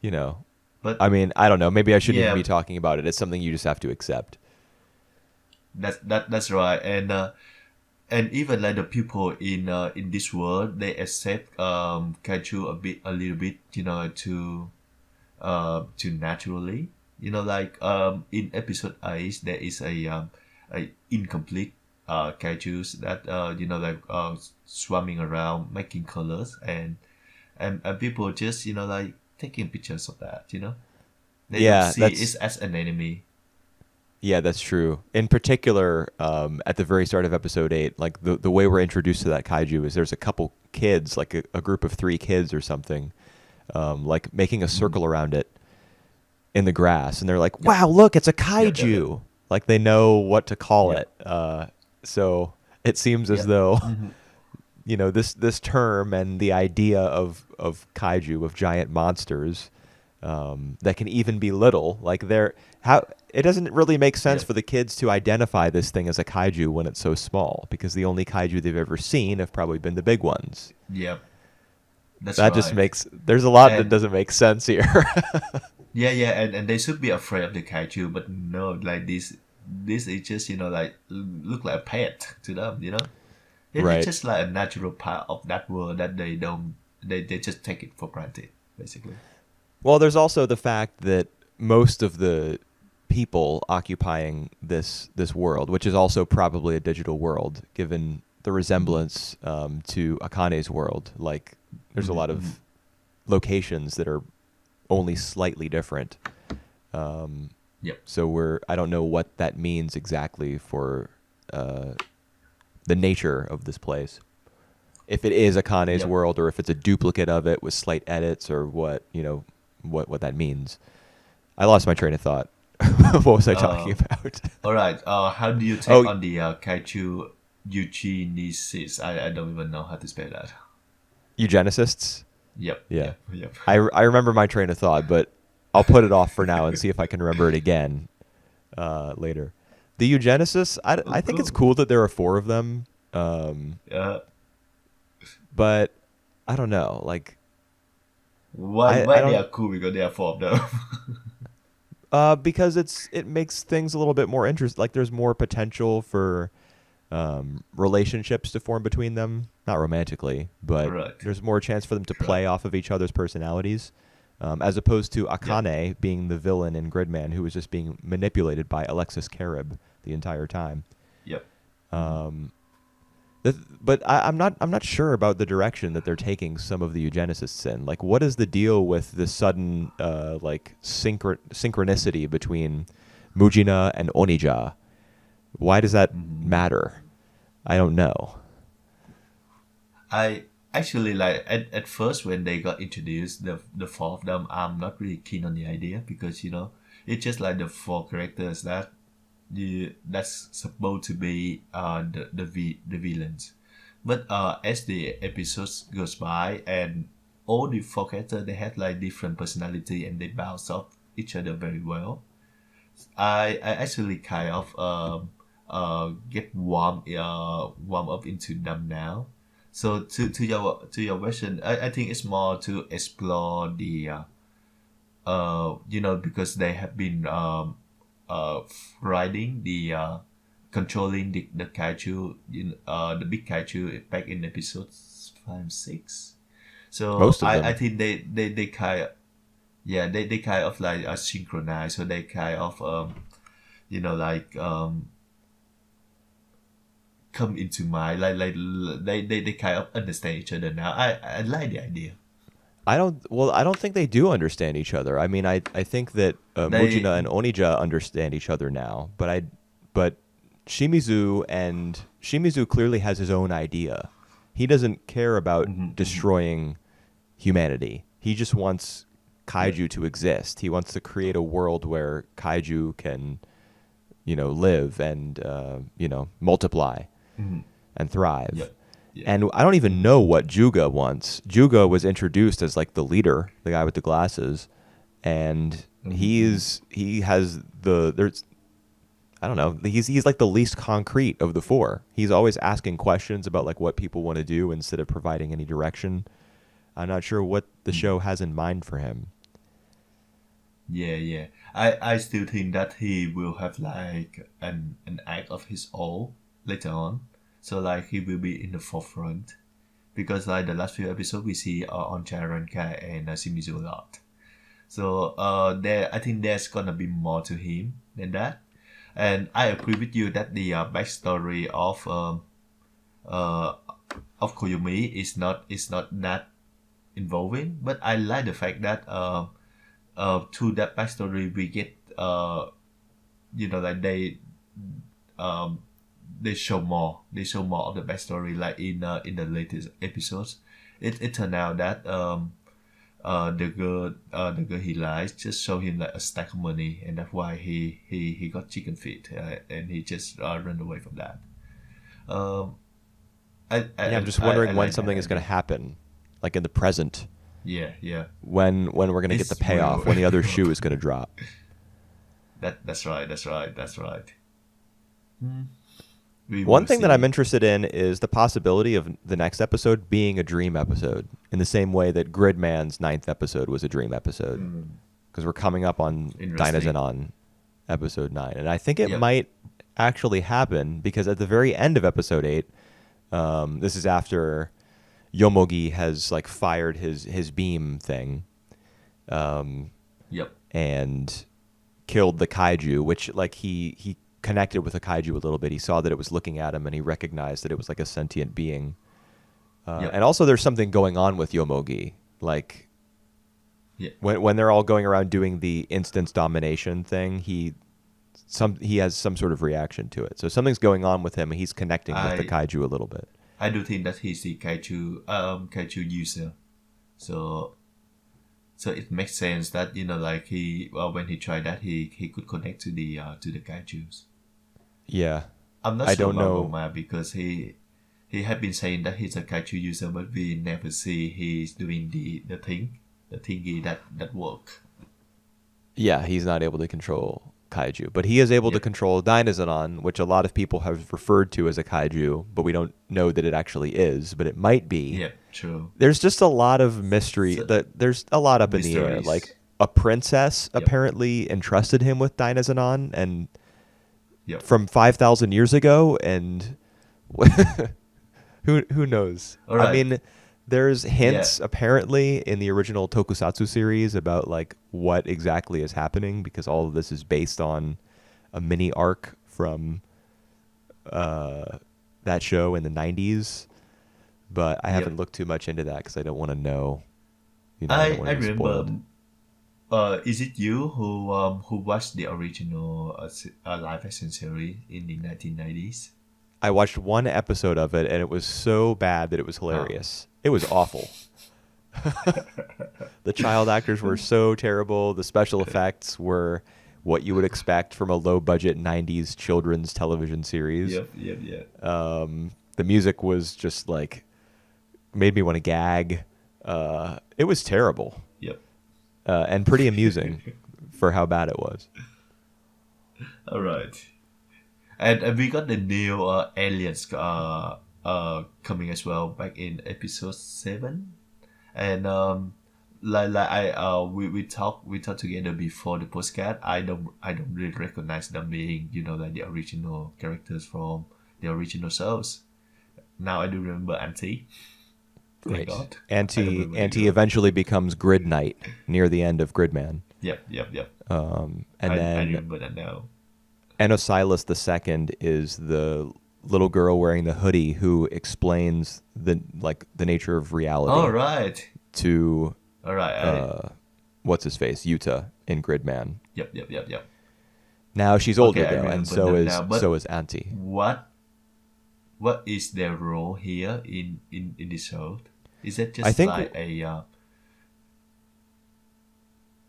you know, But I mean, I don't know. Maybe I shouldn't even yeah, be talking about it. It's something you just have to accept. that's right. And even like the people in this world, they accept kaiju a little bit, to naturally. Like in episode 8, there is a incomplete kaijus that like swarming around making colors, and people just like taking pictures of that. They don't Yeah, see it as an enemy. that's true. In particular, at the very start of episode 8, like the way we're introduced to that kaiju is there's a couple kids, like a group of 3 kids or something, like making a Hmm. circle around it in the grass, and they're like, Yep. "Wow, look, it's a Yep. kaiju!" Like they know what to call Yep. it. So it seems as Yep. though Hmm. this term and the idea of kaiju, of giant monsters, that can even be little, like they're how it doesn't really make sense Yep. for the kids to identify this thing as a kaiju when it's so small, because the only kaiju they've ever seen have probably been the big ones. Yep. That's That just right. makes there's a lot that And doesn't make sense here. yeah, and they should be afraid of the kaiju, but no, like this is just like look like a pet to them. It's Right. just like a natural part of that world that they don't they just take it for granted, basically. Well, there's also the fact that most of the people occupying this world, which is also probably a digital world, given the resemblance to Akane's world, like there's a lot Mm-hmm. of locations that are only slightly different. Yep. So I don't know what that means exactly for the nature of this place. If it is Akane's Yep. world, or if it's a duplicate of it with slight edits, or what that means. I lost my train of thought. What was I talking about? All right. How do you take Oh, on the kaiju eugenesis? I don't even know how to spell that. eugenicists. Yep. Yeah, Yep. I remember my train of thought, but I'll put it off for now and see if I can remember it again later. The eugenicists. I think it's Cool. cool that there are 4 of them, Uh, but I don't know. Like why I they don't. are cool because they are 4 of them. Because it makes things a little bit more interesting. Like there's more potential for relationships to form between them. Not romantically, but Right. there's more chance for them to Right. play off of each other's personalities, as opposed to Yep. Akane being the villain in Gridman, who was just being manipulated by Alexis Carib the entire time. Yep. But I'm not sure about the direction that they're taking some of the eugenicists in. Like, what is the deal with the sudden like synchronicity between Mujina and Onija? Why does that matter? I don't know. I actually like at first when they got introduced, the 4 of them, I'm not really keen on the idea because it's just like the 4 characters that that's supposed to be the villains. But as the episodes goes by and all the four characters they had like different personality and they bounce off each other very well. I actually kind of get warm up into them now. So to your question, I think it's more to explore the because they have been uh riding the controlling the kaiju the big kaiju back in episodes 5 6. So Most of I them. think they kind of, yeah, they kind of like synchronize, so they kind of like come into mind, they kind of understand each other now. I like the idea. I don't think they do understand each other. I mean, I think that They Mujina and Onija understand each other now, but Shimizu clearly has his own idea. He doesn't care about destroying humanity. He just wants yeah. kaiju to exist. He wants to create a world where kaiju can, live and multiply and Yeah. thrive. Yeah. And I don't even know what Juga wants. Juga was introduced as like the leader, the guy with the glasses, and he has there's I don't know. He's like the least concrete of the four. He's always asking questions about like what people want to do instead of providing any direction. I'm not sure what the show has in mind for him. Yeah, yeah. I still think that he will have like an act of his own later on. So like he will be in the forefront because like the last few episodes we see on Charanka and Shimizu a lot. So there I think there's gonna be more to him than that. And I agree with you that the backstory uh, of Koyumi is not that involving, but I like the fact that through that backstory we get like um they show more of the backstory like in the latest episodes. It turned out that the girl he likes just show him like a stack of money, and that's why he got chicken feet, and he just run away from that. um Yeah, I'm just I wondering when like that something is going idea. to happen, like in the present, Yeah, yeah. when we're going to get the It's real. payoff, when the other shoe is going to drop. That's right. That's right. We One will thing that I'm see. interested in is the possibility of the next episode being a dream episode, in the same way that Gridman's ninth episode was a dream episode, because we're coming up on Interesting. Dynazenon episode 9, and I think it Yep. might actually happen because at the very end of episode 8, this is after Yomogi has like fired his beam thing, Yep. and killed the kaiju, which like he connected with the kaiju a little bit. He saw that it was looking at him, and he recognized that it was like a sentient being. Yep. And also, there's something going on with Yomogi, like Yeah. when they're all going around doing the instance domination thing. He has some sort of reaction to it. So something's going on with him, and he's connecting with the I kaiju a little bit. I do think that he's the kaiju user. So it makes sense that like he when he tried that he could connect to the kaijus. Yeah, I'm not I sure don't about know. Roma because he had been saying that he's a kaiju user, but we never see he's doing the thingy that work. Yeah, he's not able to control kaiju, but he is able to Yep. control Dynazenon, which a lot of people have referred to as a kaiju, but we don't know that it actually is, but it might be. Yep. True. There's just a lot of mystery. So, There's a lot up in the air. mysteries. Like a princess Yep. apparently entrusted him with Dynazenon, and Yep. from 5,000 years ago, and who knows? All I right. mean, there's Yeah. hints apparently in the original Tokusatsu series about like what exactly is happening, because all of this is based on a mini arc from that show in the 90s. But I haven't Yep. looked too much into that because I don't want to know. I don't want I to be remember. spoiled. Is it you who watched the original live action series in the 1990s? I watched one episode of it, and it was so bad that it was Oh. hilarious. It was awful. The child actors were so terrible. The special effects were what you would expect from a low budget 90s children's television series. Yep. The music was just like made me want to gag. It was terrible Yep. and pretty amusing for how bad it was. All right. And we got the new aliens coming as well back in episode 7. And like I we talked together before the postcard. I don't really recognize them being, like the original characters from the original shows. Now I do remember Auntie. Thank Right. God. I don't Anti remember Anti you. eventually becomes Grid Knight near the end of Gridman. Yep. And I then remember that now. Anosilis II is the little girl wearing the hoodie who explains the nature of reality All right. to All right. what's his face, Yuta in Gridman. Yep. Now she's older Okay, I though, and remember so them is now. But so is Auntie. what is their role here in the show? Is it I just think like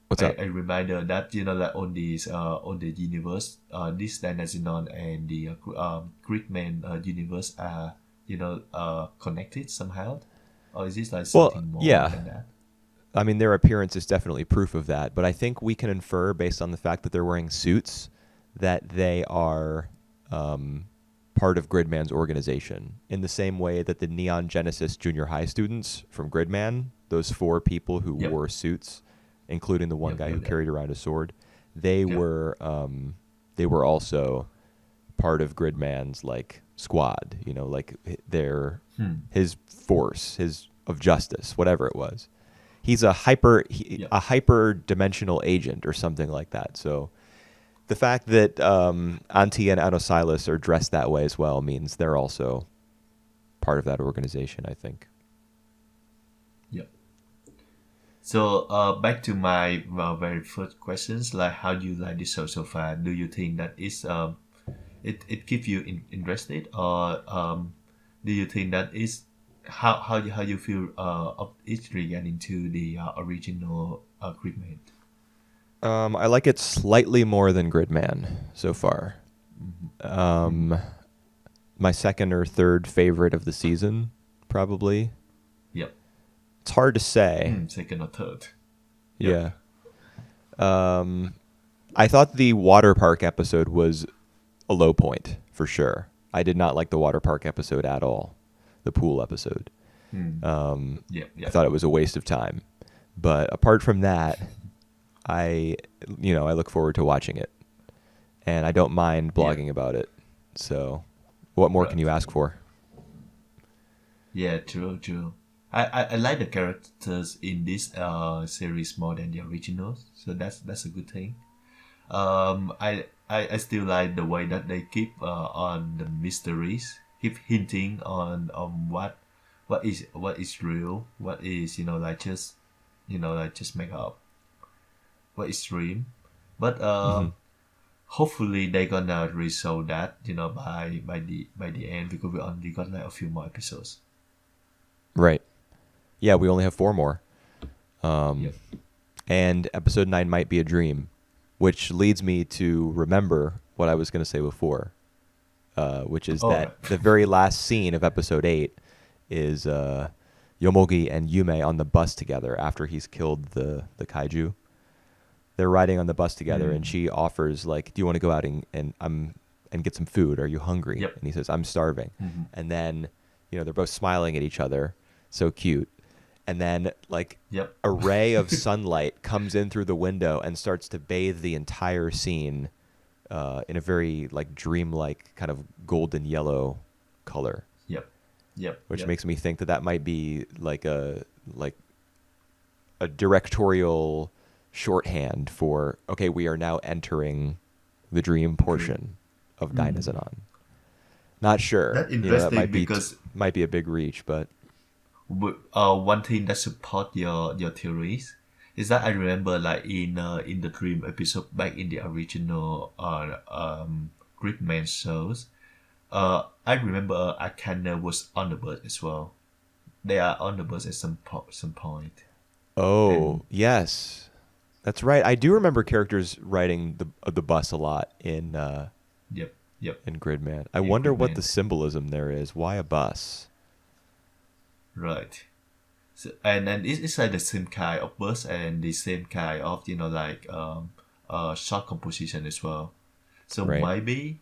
what's up? a reminder that, like on the universe, this Dynazenon and the Greekman universe are, connected somehow, or is this like Well, something more yeah. than that? I mean, their appearance is definitely proof of that, but I think we can infer based on the fact that they're wearing suits that they are part of Gridman's organization in the same way that the Neon Genesis junior high students from Gridman, those 4 people who Yep. wore suits, including the one guy who Yep. carried around a sword, they Yep. were also part of Gridman's like squad, like his force, his of justice, whatever it was. He's a Yep. hyper dimensional agent or something like that. So the fact that Auntie and Anosilis are dressed that way as well means they're also part of that organization, I think. Yep. So back to my very first questions, like how do you like this show so far? Do you think that it keeps you interested, or do you think that is how you feel of it regarding to the original Gridman? I like it slightly more than Gridman so far. My second or third favorite of the season, probably. Yep. It's hard to say. Second or third. Yeah. I thought the water park episode was a low point for sure. I did not like the water park episode at all. The pool episode. Yep. I thought it was a waste of time. But apart from that, I look forward to watching it. And I don't mind blogging about it. So what more can you ask for? Yeah, true. I like the characters in this series more than the originals, so that's a good thing. I still like the way that they keep on the mysteries, keep hinting on what is real, what is like just make up, what is dream, but hopefully they gonna resolve that by the end, because we only got like a few more episodes. Right. Yeah, we only have 4 more. Yep. And episode 9 might be a dream, which leads me to remember what I was going to say before, which is that right. the very last scene of episode 8 is Yomogi and Yume on the bus together after he's killed the kaiju. They're riding on the bus together, and she offers, like, do you want to go out and get some food? Are you hungry? Yep. And he says, I'm starving. And then, they're both smiling at each other. So cute. And then, like, Yep. a ray of sunlight comes in through the window and starts to bathe the entire scene in a very, like, dreamlike kind of golden yellow color. Yep. Which makes me think that might be like a directorial shorthand for, okay, we are now entering the dream portion of Dynazenon. Not sure. That's That interesting might be because might be a big reach, but one thing that support your theories is that I remember, like, in the dream episode back in the original Gridman shows, I remember Akane was on the bus as well. They are on the bus at some point. oh, And- yes. That's right. I do remember characters riding the bus a lot Yep, yep. in Gridman. I In wonder what the Gridman, symbolism there is. Why a bus? right. So, and it's like the same kind of burst and the same kind of like short composition as well. So Right. maybe,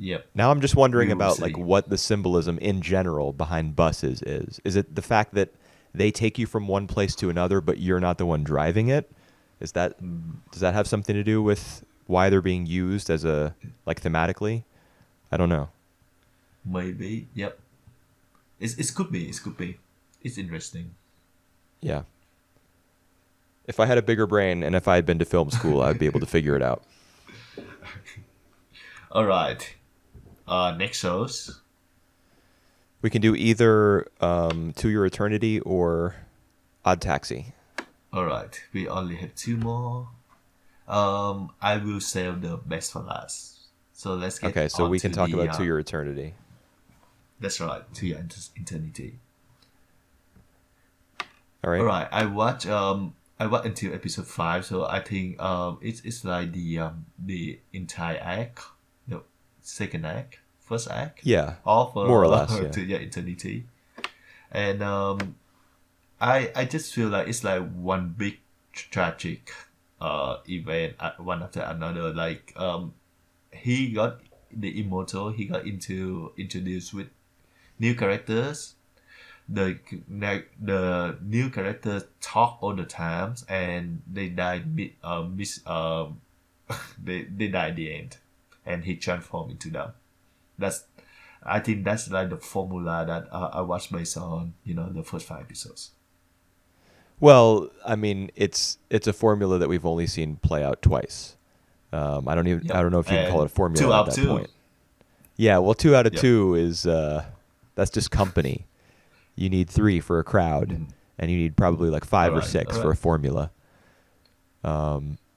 yep, Now I'm just we wondering will about like see. what the symbolism in general behind buses is. Is it the fact that they take you from one place to another, but you're not the one driving it? Is that does that have something to do with why they're being used as a like thematically? I don't know. Maybe, yep. It could be. It could be. It's interesting. Yeah. If I had a bigger brain and if I had been to film school, I'd be able to figure it out. All right. Next shows. We can do either To Your Eternity or Odd Taxi. All right. We only have two more. I will save the best for last. So let's get Okay, so on we to can talk the. about To Your Eternity. That's right. To your eternity. All All right. right. I watched until episode 5. So I think it's like the entire act, the second act, first act Yeah. of More or less, yeah. To your eternity, and I just feel like it's like one big tragic event one after another. Like he got the immortal. He got introduced with new characters. The new characters talk all the times, and they die they die at the end, and he transformed into them. That's I think that's like the formula that I watched based on the first 5 episodes. Well, I mean, it's a formula that we've only seen play out twice. I Yep, don't know if you can call it a and two formula at out that two. point. Yeah, well, 2 out of 2 Yep. is that's just company. You need 3 for a crowd, Mhm. and you need probably like All 5 or right. All 6 for right. a formula.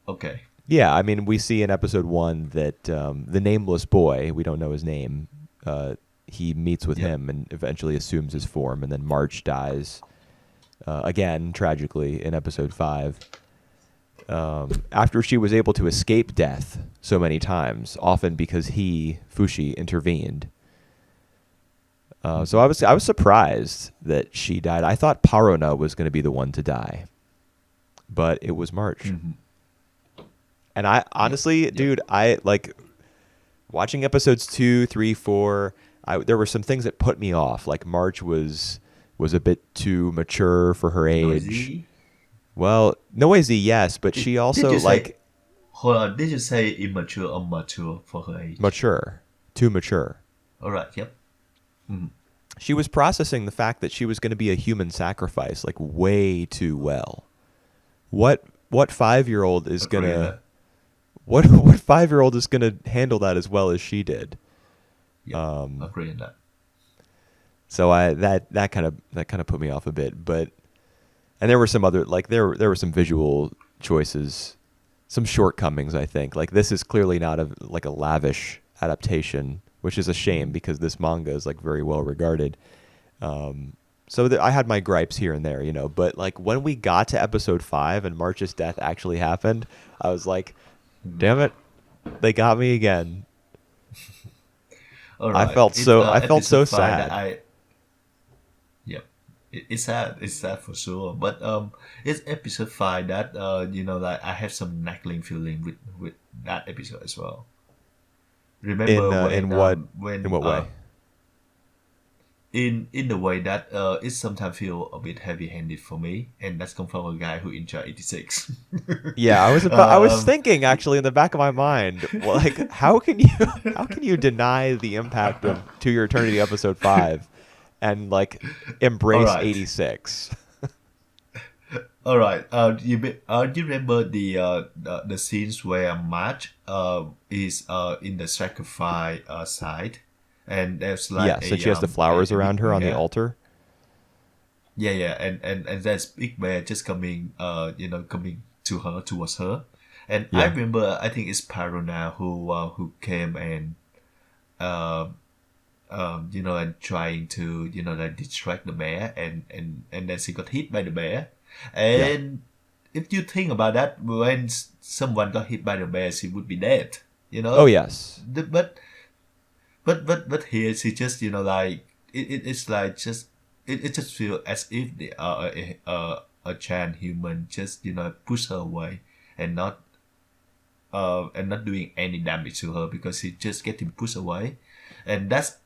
Okay. Yeah, I mean, we see in episode 1 that the nameless boy, we don't know his name, he meets with Yep. him and eventually assumes his form, and then March dies again, tragically, in episode 5. After she was able to escape death so many times, often because Fushi, intervened. So I was surprised that she died. I thought Parona was going to be the one to die, but it was March. Mhm. And I Yep. honestly, Yep. dude, I like watching episodes 2, 3, 4. There were some things that put me off. Like March was a bit too mature for her age. Noisy. Well, noisy, yes, but Did, she did also you say? like Hold on. Did you say immature or mature for her age? mature, too mature. All right. Yep. Mhm. She was processing the fact that she was going to be a human sacrifice like way too well. What 5-year-old is Agree on gonna that. what 5-year-old is gonna handle that as well as she did? Yep. Agree on that. So that kind of put me off a bit, but and there were some other like there were some visual choices, some shortcomings. I think like this is clearly not like a lavish adaptation, which is a shame because this manga is like very well regarded. So I had my gripes here and there, but like when we got to episode 5 and March's death actually happened, I was like, damn it, they got me again. All I right. felt It's so episode 5 that sad. I. Yep. It's sad. It's sad for sure. But it's episode 5 that like I have some nagging feeling with that episode as well. Remember In what when way? in the way that it sometimes feel a bit heavy-handed for me, and that's come from a guy who enjoyed 86. Yeah, I was um, thinking actually in the back of my mind, well, like how can you deny the impact of To Your Eternity episode 5 and like all embrace right. 86? All right. You remember the scenes where March is in the sacrifice side, and there's like Yes, and she has the flowers a big around her on the bear. altar. Yeah, yeah, and there's big bear just coming coming towards her, and I Yeah. remember I think it's Parona who came and um and trying to like distract the bear, and then she got hit by the bear, Yeah. and if you think about that, when someone got hit by the bear, she would be dead. You Oh know, yes. but here she just like it's like just it just feel as if they are a trans human just push her away and not doing any damage to her because she just getting pushed away, and that's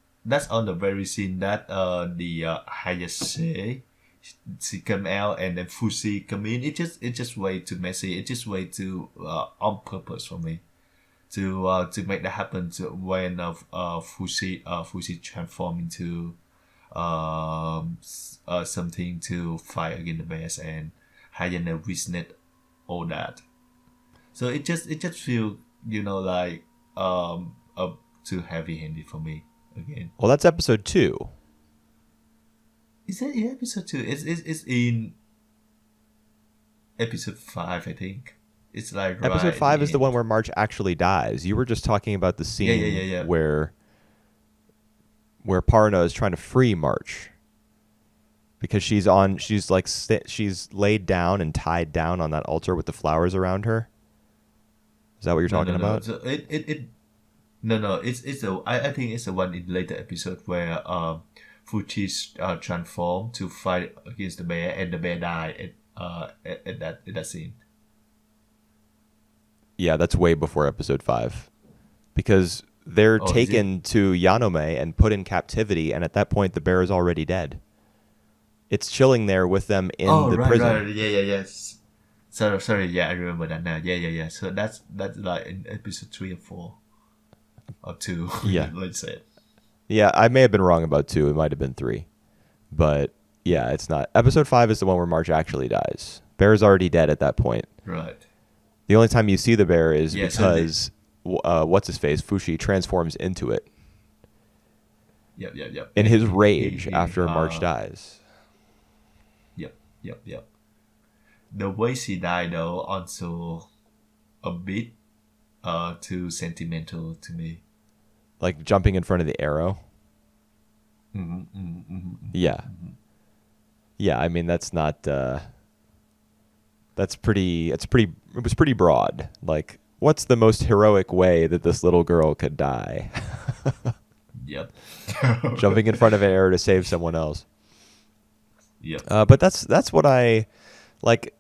on the very scene that the Hayase she come out and then Fushi come in. It just way too messy. It just way too on purpose for me to make that happen to when Fushi transform into something to fight against the bears and Hayane witnessed all that. So it just feel like too heavy handed for me again. Well, that's episode 2. Is that in episode 2? It's in episode 5, I think. It's like right Episode at 5 the is the one end. where March actually dies. You were just talking about the Yeah, yeah, scene yeah, yeah. where Parna is trying to free March because she's laid down and tied down on that altar with the flowers around her. Is that what you're No, talking no, no. about? So it no, no. I think it's the one in later episode where Fuji transformed to fight against the bear and the bear died at that scene. Yeah, that's way before episode 5 because they're Oh, is it? taken to Yanome and put in captivity, and at that point the bear is already dead. It's chilling there with them in Oh, the right, prison. right. Yeah, yeah, yes. Sorry. Yeah, I remember that now. Yeah, yeah, yeah. So that's like in episode 3 or 4 or 2. Yeah. Let's say it. Yeah, I may have been wrong about 2. It might have been 3. But yeah, it's not. Episode 5 is the one where March actually dies. Bear's already dead at that point. Right. The only time you see the bear is Yeah. So because what's his face Fushi transforms into it yep. in his He rage he. after March dies. Yep. The way she died though also a bit too sentimental to me. Like jumping in front of the arrow. Yeah. Yeah, I mean that's not it was pretty broad. Like what's the most heroic way that this little girl could die? Yep. Jumping in front of an arrow to save someone else. Yep. But that's what I like.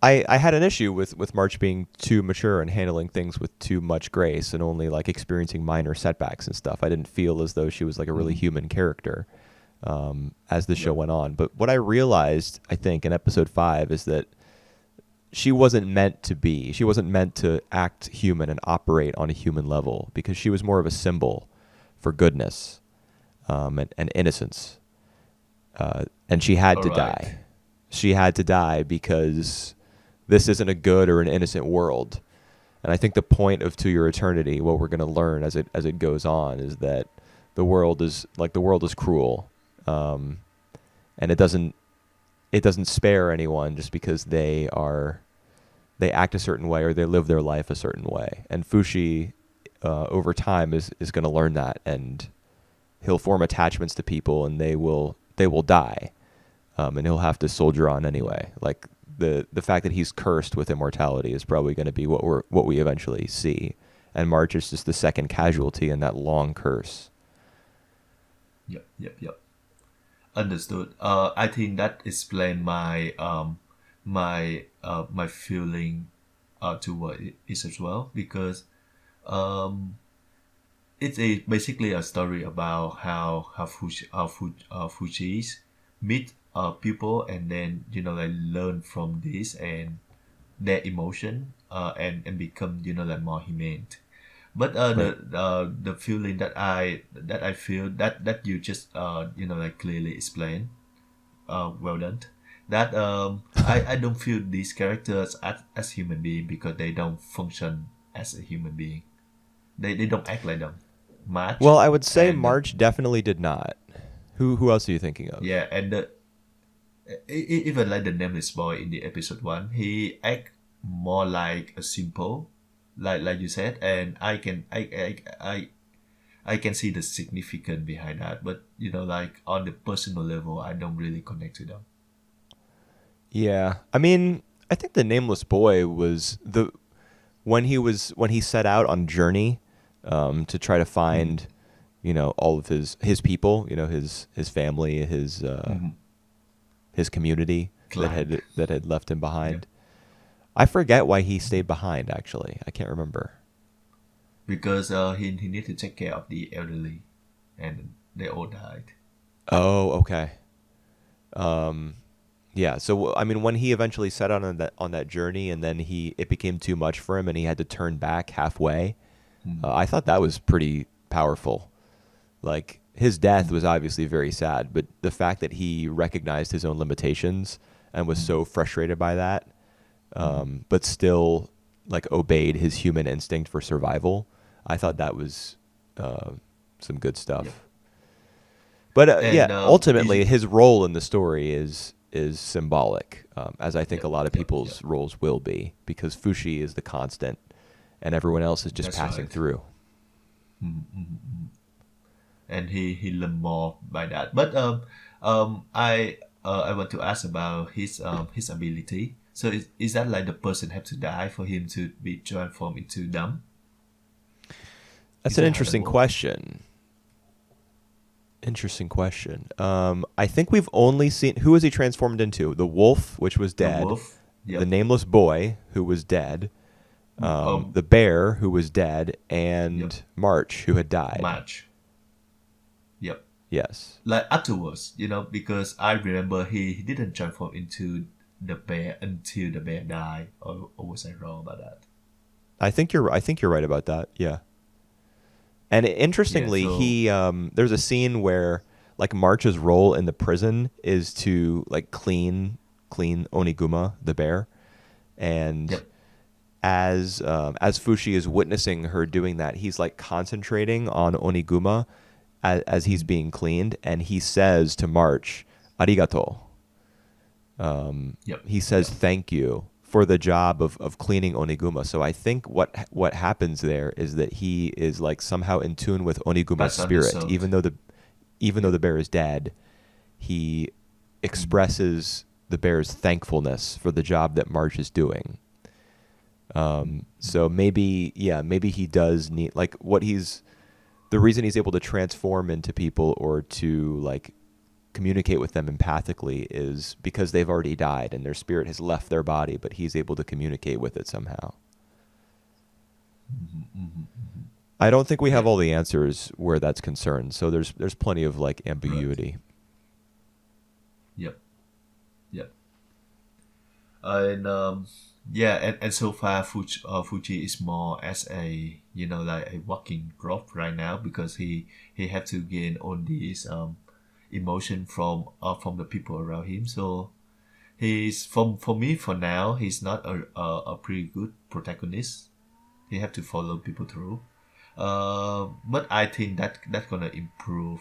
I had an issue with March being too mature and handling things with too much grace and only like experiencing minor setbacks and stuff. I didn't feel as though she was like a really human character as the show went on. But what I realized, I think, in episode 5 is that she wasn't meant to be. She wasn't meant to act human and operate on a human level because she was more of a symbol for goodness and innocence. And she had All to right. die. She had to die because this isn't a good or an innocent world. And I think the point of To Your Eternity, what we're going to learn as it goes on, is that the world is cruel, and it doesn't spare anyone just because they act a certain way or they live their life a certain way. And Fushi, over time, is going to learn that, and he'll form attachments to people, and they will die, and he'll have to soldier on anyway. Like the fact that he's cursed with immortality is probably going to be what we eventually see, and March is just the second casualty in that long curse. Yep. Understood. I think that explain my feeling toward it as well because it's basically a story about how Fuji's meet people and then like learn from this and their emotion and become like more humane. But Right. the feeling that I feel that you just like clearly explain, well done. That I don't feel these characters as human being because they don't function as a human being. They don't act like them much, Well, I would say and March definitely did not. Who else are you thinking of? yeah, and even like the nameless boy in the episode 1, he act more like a simple, like you said, and I can see the significance behind that, but like on the personal level, I don't really connect to them. Yeah, I mean, I think the Nameless Boy was the when he set out on journey to try to find, all of his people, his family, his community Clan. that had left him Yeah. behind. I forget why he stayed behind. Actually, I can't remember. Because he need to take care of the elderly, and they all died. Oh, okay. Yeah. So I mean, when he eventually set out on that journey, and then it became too much for him, and he had to turn back halfway. I thought that was pretty powerful. Like his death was obviously very sad, but the fact that he recognized his own limitations and was so frustrated by that, but still like obeyed his human instinct for survival, I thought that was some good Yep. stuff. But yeah, And ultimately his role in the story is symbolic, as I think a yep, lot of yep, yep. people's roles will be, because Fushi is the constant, and everyone else is just That's passing right. through. And he learned more by that. But I want to ask about his ability. So is that like the person have to die for him to be transformed into dumb? That's Is an that how that interesting work? question. Interesting question. I think we've only seen who was he transformed into? The wolf, which was The dead. wolf. The Yep. nameless boy, who was dead. Um. The bear, who was dead, Yep. and March, who had died. March. Yep. Yes, Like afterwards, because I remember he didn't transform into the bear until the bear died, or was I wrong about that? I think you're right about that. Yeah. And Yeah. interestingly, So. he there's a scene where like March's role in the prison is to like clean Oniguma the bear, and Yep. as Fushi is witnessing her doing that, he's like concentrating on Oniguma as he's being cleaned, and he says to March, "Arigato." Yep. He says Yep. thank you for the job of cleaning Oniguma. So I think what happens there is that he is like somehow in tune with Oniguma's That's on the spirit, soul. even though Yep. the bear is dead, he expresses the bear's thankfulness for the job that March is doing. So maybe, yeah, maybe he does need like the reason he's able to transform into people or to like communicate with them empathically is because they've already died and their spirit has left their body, but he's able to communicate with it somehow. I don't think we have Yep. all the answers where that's concerned, so there's plenty of like Right. ambiguity. Yep. Yep. And yeah, and so far Fuji is more as a like a walking rope right now, because he had to gain all these emotion from the people around him. So he's for me for now he's not a pretty good protagonist. He have to follow people through. But I think that's gonna improve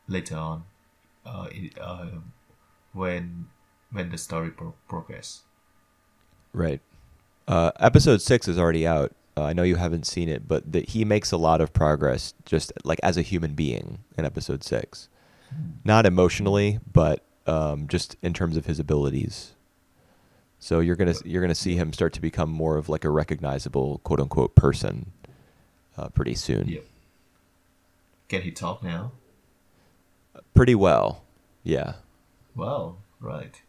later on. When when the story progress. Right. Episode 6 is already out. I know you haven't seen it, but he makes a lot of progress just like as a human being in episode 6. Not emotionally, but just in terms of his abilities. So you're gonna see Yep. him start to become more of like a recognizable quote unquote person pretty soon. Yep. Can he talk now? Pretty well, yeah. Wow. Right.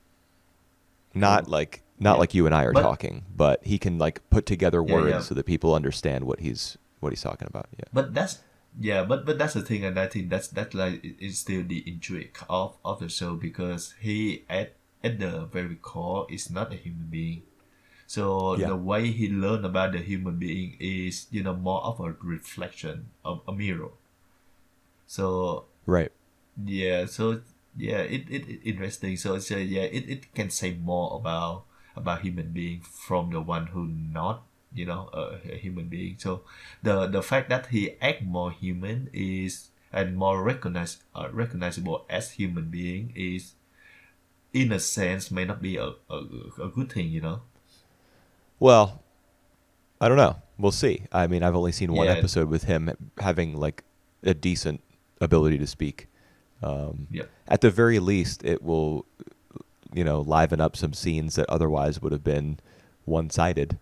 Not Cool. like not Yeah. like you and I are But talking, but he can like put together yeah, words yeah. so that people understand what he's talking about. Yeah. But that's yeah. But that's the thing, and I think that like is still the intrigue of the show, because he at the very core is not a human being. So Yeah. the way he learned about the human being is more of a reflection of a mirror. So Right. yeah, so yeah, it interesting. So it's yeah, it can say more about human being from the one who not a human being. So the fact that he act more human is and more recognizable as human being is in a sense may not be a good thing. Well, I don't know. We'll see. I mean, I've only seen one Yeah. episode with him having like a decent ability to speak. Yep. At the very least, it will liven up some scenes that otherwise would have been one-sided.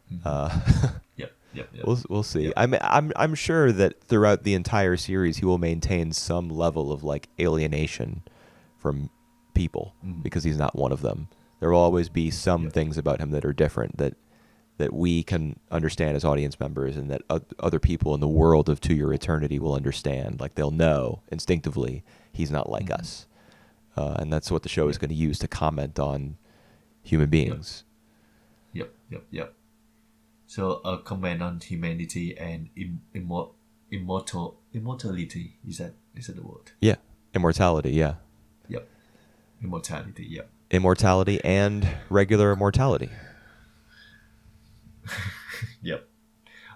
Yep. Yep. Yep. We'll see. Yep. I'm sure that throughout the entire series he will maintain some level of like alienation from people because he's not one of them. There will always be some Yep. things about him that are different that we can understand as audience members, and that other people in the world of To Your Eternity will understand. Like they'll know instinctively he's not like us, and that's what the show is going to use to comment on human beings. Yep. So a comment on humanity and immortality. Is that the word? Yeah, immortality. Yeah, Yep. Immortality. Yep. immortality and regular mortality. Yep.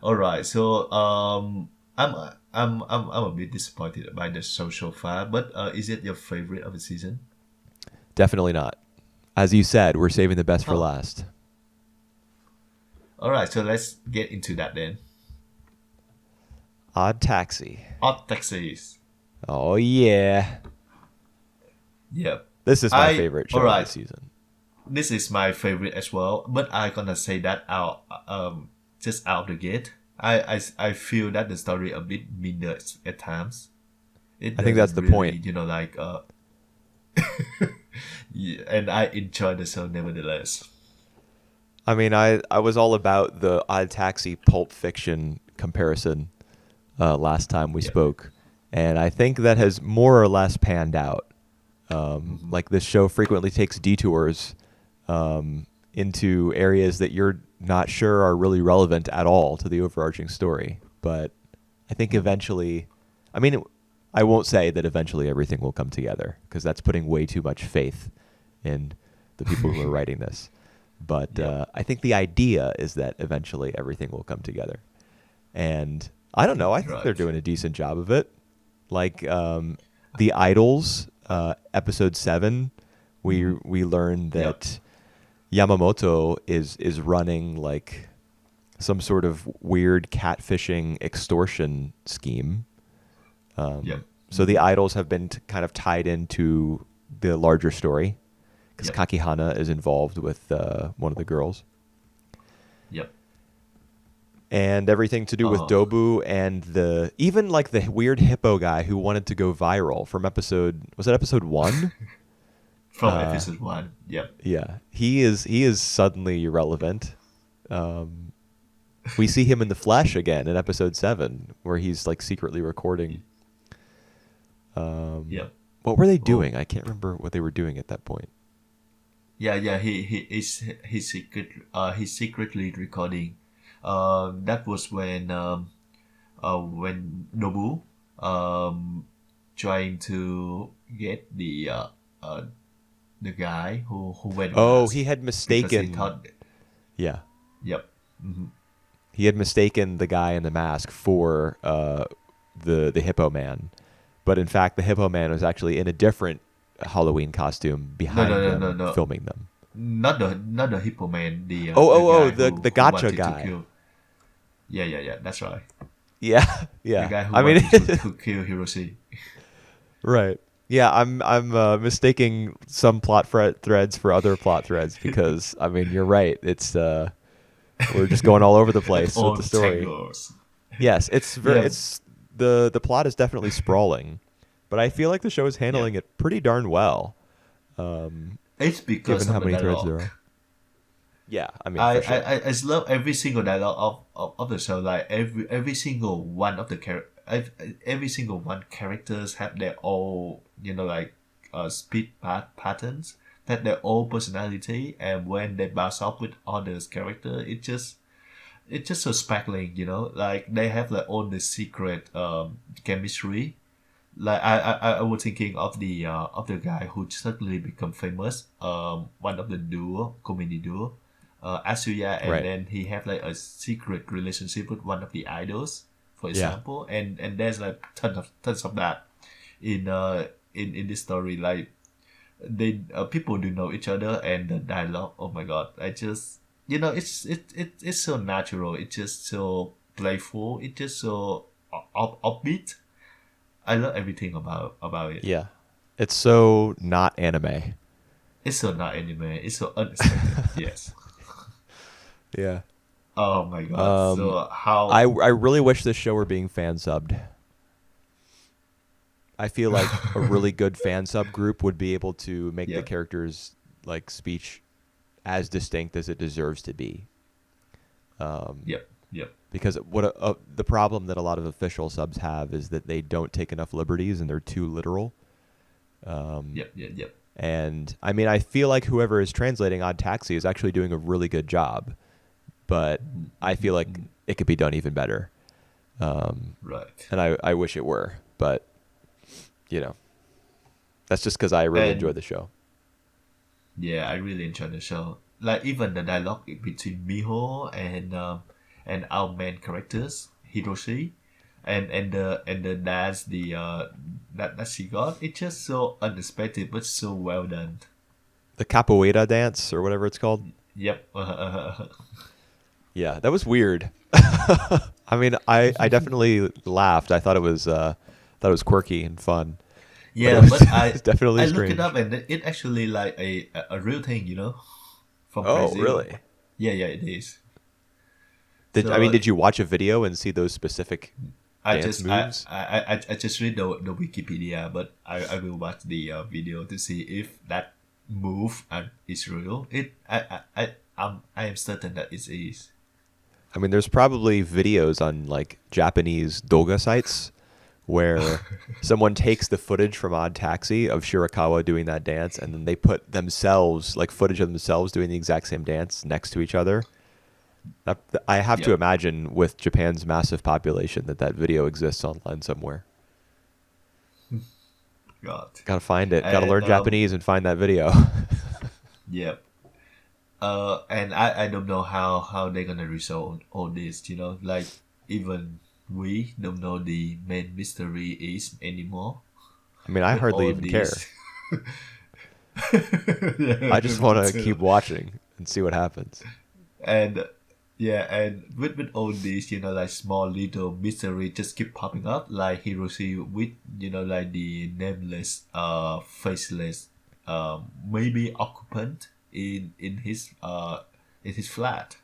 All right. So I'm a bit disappointed by the show so far. But is it your favorite of the season? Definitely not. As you said, we're saving the best for Oh. last. All right. So let's get into that then. Odd Taxi. Odd Taxis. Oh yeah, Yep. this is my favorite show of alright. the season. This is my favorite as well, but I gonna say that out just out the gate. I feel that the story a bit meaner at times. I think that's the point. Yeah, and I enjoy the show nevertheless. I mean, I was all about the Odd Taxi Pulp Fiction comparison last time we spoke, and I think that has more or less panned out. Like this show frequently takes detours into areas that you're not sure are really relevant at all to the overarching story. But I think eventually, I mean, I won't say that eventually everything will come together because that's putting way too much faith in the people who are writing this. But I think the idea is that eventually everything will come together. And I don't know. I think they're doing a decent job of it. Like The Idols, episode 7, we learned that Yamamoto is running like some sort of weird catfishing extortion scheme. So the idols have been kind of tied into the larger story because Kakihana is involved with one of the girls. Yep. And everything to do with Dobu and even like the weird hippo guy who wanted to go viral from episode 1? From episode 1. Yep. Yeah. He is suddenly irrelevant. We see him in the flesh again in episode 7 where he's like secretly recording. What were they doing? I can't remember what they were doing at that point. Yeah. He's secretly recording. That was when Nobu trying to get the guy who went. Oh, he had mistaken. He thought, yeah. Yep. Mm-hmm. He had mistaken the guy in the mask for the hippo man, but in fact, the hippo man was actually in a different Halloween costume behind them, filming them. Not the hippo man. The the gotcha who guy. Kill. Yeah. That's right. Yeah. The guy who I mean, wanted to kill Hiroshi. Right. Yeah, I'm mistaking some plot threads for other plot threads because I mean you're right. It's we're just going all over the place with the story. Tangles. Yes, it's the plot is definitely sprawling, but I feel like the show is handling it pretty darn well. It's because given how of many the threads dialogue. there are. Yeah, I mean, I for sure. I love every single dialogue of the show. Like every single one of the every single one characters have their own speed patterns, that their own personality, and when they bounce off with others character, it's just so sparkling. Like they have their own the secret chemistry. Like I was thinking of the guy who suddenly become famous. One of the comedy duo. Asuya, and then he have like a secret relationship with one of the idols, for example, and there's like tons of that in this story. Like they people do know each other, and the dialogue. Oh my god! I just it's so natural. It's just so playful. It's just so upbeat. I love everything about it. Yeah, it's so not anime. It's so not anime. It's so unexpected. Yes. Yeah. Oh my god. Um, So I how? I really wish this show were being fan subbed. I feel like a really good fan sub group would be able to make the Yep. characters like speech as distinct as it deserves to be. Yep. Yep. Because the problem that a lot of official subs have is that they don't take enough liberties and they're too literal. Yep. Yep. Yep. And I mean, I feel like whoever is translating Odd Taxi is actually doing a really good job, but I feel like it could be done even better. Right. And I wish it were, but you know, that's just because I really enjoy And the show. yeah, I really enjoy the show. Like even the dialogue between Miho and our main characters, Hiroshi, and the dance that she got, it's just so unexpected but so well done. The capoeira dance or whatever it's called. Yep. Yeah, that was weird. I mean, I definitely laughed. I thought it was quirky and fun, but it Yeah, was, but it was definitely I look it up strange. and it actually like a real thing, from Oh, Brazil. really? Yeah, yeah, it is. Did So you watch a video and see those specific I dance just I moves? I, I just read the Wikipedia, but I will watch the video to see if that move is real. I am certain that it is. I mean, there's probably videos on like Japanese doga sites where someone takes the footage from Odd Taxi of Shirakawa doing that dance, and then they put themselves, like footage of themselves doing the exact same dance next to each other. I have to Yep. imagine with Japan's massive population that video exists online somewhere. God. Gotta find it. Gotta And learn Japanese and find that video. yep. And I don't know how they're gonna resolve all this. Like even we don't know the main mystery is anymore I mean, I with hardly all even care. these. Yeah, I just me want to keep too. watching and see what happens. And yeah, and with all these, like small little mystery just keep popping up, like Hiroshi with like the nameless, faceless, maybe occupant in his flat.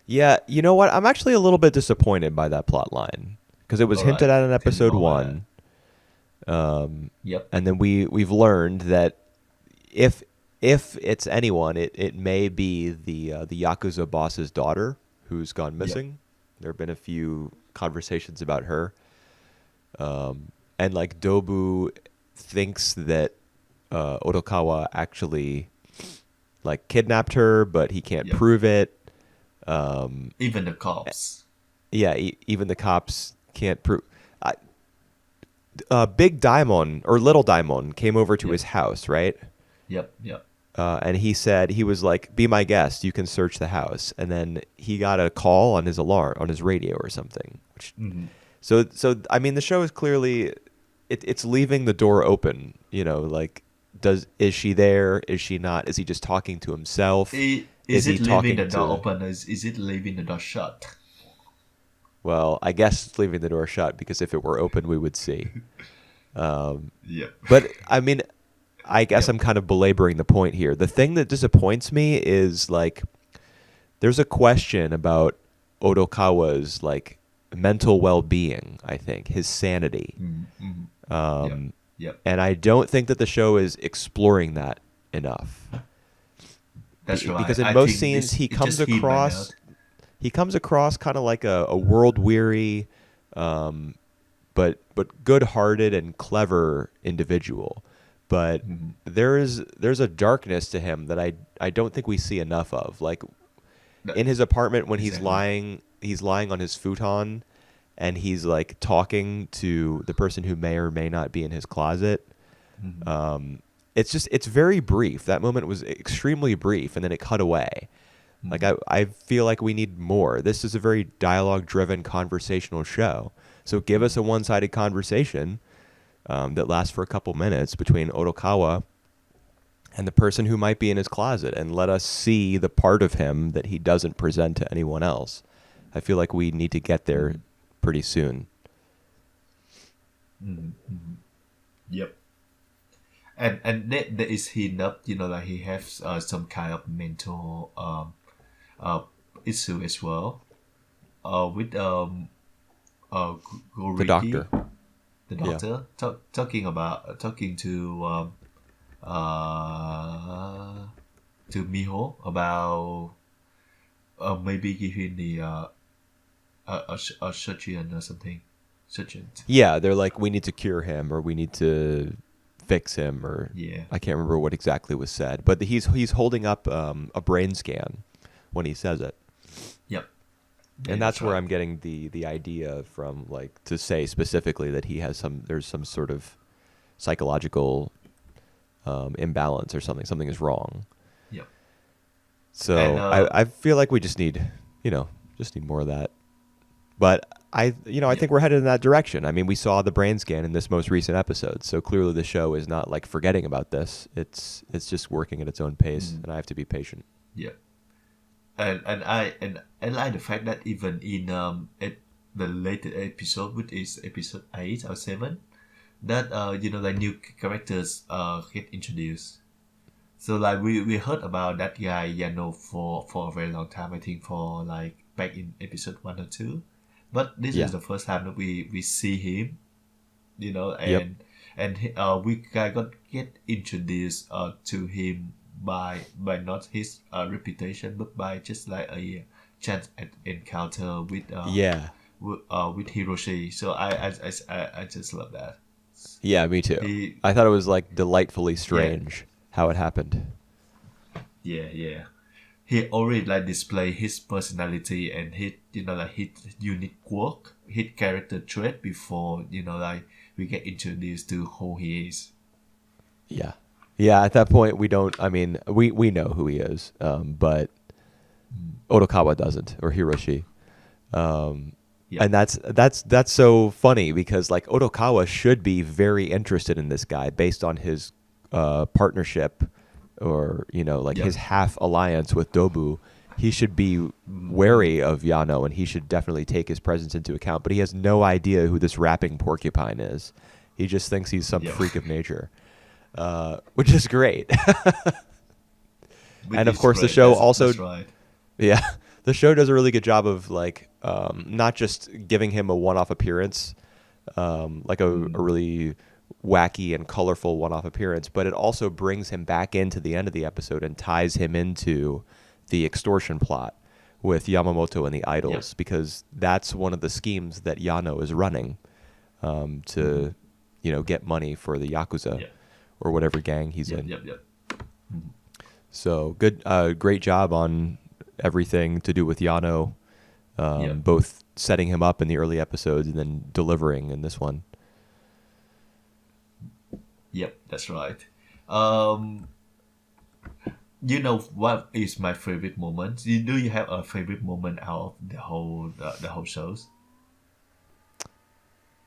Yeah, you know what? I'm actually a little bit disappointed by that plot line because it was All right, hinted at in tell me episode more about that. one, Yep, and then we've learned that if it's anyone, it may be the yakuza boss's daughter who's gone yep, missing. There have been a few conversations about her, and like Dobu thinks that Otokawa actually like kidnapped her, but he can't yep. prove it. Even the cops. Yeah, even the cops can't prove. I, Big Daimon or Little Daimon came over to Yep, his house, right? yep, yep, And he said he was like, "Be my guest. You can search the house." And then he got a call on his alarm on his radio or something. hmm So I mean, the show is clearly it's leaving the door open. Like is she there? Is she not? Is he just talking to himself? Is Is he it leaving talking the door to? open? Or is it leaving the door shut? Well, I guess it's leaving the door shut because if it were open, we would see. Yep, But I mean, I guess yep. I'm kind of belaboring the point here. The thing that disappoints me is like there's a question about Odokawa's like mental well-being, I think, his sanity. Mm-hmm. Yep, Um, yep. and I don't think that the show is exploring that enough. That's right. Because in I most think scenes this it just hit my note. he comes across kind of like a world weary but good-hearted and clever individual. But Mhm. there's a darkness to him that I don't think we see enough of. Like That- in his apartment when exactly. he's lying on his futon and he's like talking to the person who may or may not be in his closet. Mhm. It's very brief. That moment was extremely brief and then it cut away. Like Mhm. I feel like we need more. This is a very dialogue driven conversational show. So give us a one sided conversation that lasts for a couple minutes between Otokawa and the person who might be in his closet and let us see the part of him that he doesn't present to anyone else. I feel like we need to get there Mhm. pretty soon. Mhm. Mhm. Yep. And there is hint of, like he has some kind of mental uh issue as well. With The Goriki, doctor. the Yeah. doctor, talking uh to Miho about maybe giving the a surgeon or something. Surgeon. Yeah, they're like, we need to cure him, or we need to fix him, or Yeah. I can't remember what exactly was said. But he's holding up a brain scan when he says it, Yep. Yeah, and that's that's where right. I'm getting the idea from, like, to say specifically that he has there's some sort of psychological imbalance or something. Something is wrong. Yep. And So I feel like we just need, just need more of that. But I yeah. think we're headed in that direction. I mean, we saw the brain scan in this most recent episode, so clearly the show is not like forgetting about this. It's just working at its own pace, Mm, and I have to be patient. yeah. And I like the fact that even in the latest episode, which is episode 8 or 7, that like new characters get introduced. So like we heard about that guy Yano for a very long time. I think for like back in episode 1 or 2, but this is Yeah. the first time that we see him. Yep. And we got get introduced to him by not his reputation, but by just like a chance encounter Yeah. with Hiroshi. So I just love that. Yeah. Me too. He I thought it was like delightfully Yeah, strange how it happened. yeah. He already like display his personality and his like his unique quirk, his character trait before like we get introduced to who he is. Yeah. Yeah. At that point, we don't. I mean, we know who he is, but Otokawa doesn't, or Hiroshi. Um, Yep. and that's so funny because like Otokawa should be very interested in this guy based on his partnership, or like his Yep. half alliance with Dobu. He should be wary of Yano, and he should definitely take his presence into account. But he has no idea who this rapping porcupine is. He just thinks he's some Yep. freak of nature, which is great. Which And of is course, the great. show also, That's right. yeah, the show does a really good job of like not just giving him a one-off appearance, like a really wacky and colorful one-off appearance, but it also brings him back into the end of the episode and ties him into the extortion plot with Yamamoto and the Yep. idols, because that's one of the schemes that Yano is running, to get money for the Yakuza Yep. or whatever gang he's Yep. in. Yep. Yep. So good, great job on everything to do with Yano, Yep. both setting him up in the early episodes and then delivering in this one. Yep. That's right. Um, what is my favorite moment? Do you have a favorite moment out of the whole shows?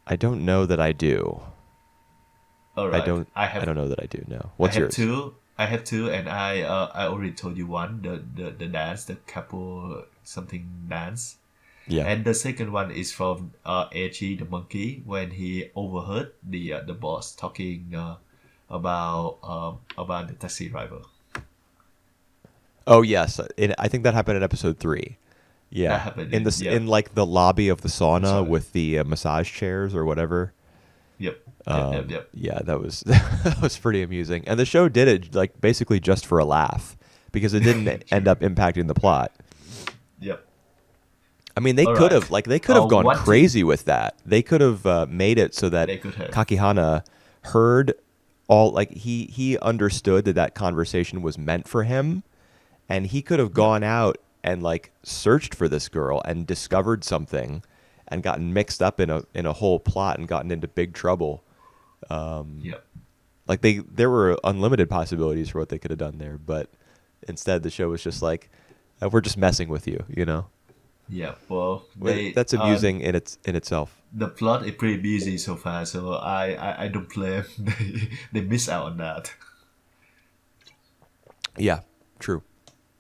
I don't know that I do. All I right. don't. I don't know that I do. No. I What's have yours? two. I have two, and I already told you one. The dance, the couple something dance. Yeah. And the second one is from Eiji the monkey, when he overheard the boss talking about the taxi driver. Oh yes. I think that happened in episode 3. That Yeah. happened In in, this, in like the lobby of the that's sauna right. with the massage chairs or whatever. Yep. Yep. Yeah, that was that was pretty amusing, and the show did it like basically just for a laugh, because it didn't end up impacting the plot. Yep. I mean, they All could right. have gone One thing crazy with that. They could have made it so that they could have. Kakihana heard all, like he understood that conversation was meant for him, and he could have Yep. gone out and like searched for this girl and discovered something, and gotten mixed up in a whole plot and gotten into big trouble. Yep. Like there were unlimited possibilities for what they could have done there, but instead the show was just like, we're just messing with you, Yeah. Well, they That's amusing in itself. the plot is pretty busy so far, so I don't blame they miss out on that. Yeah, true.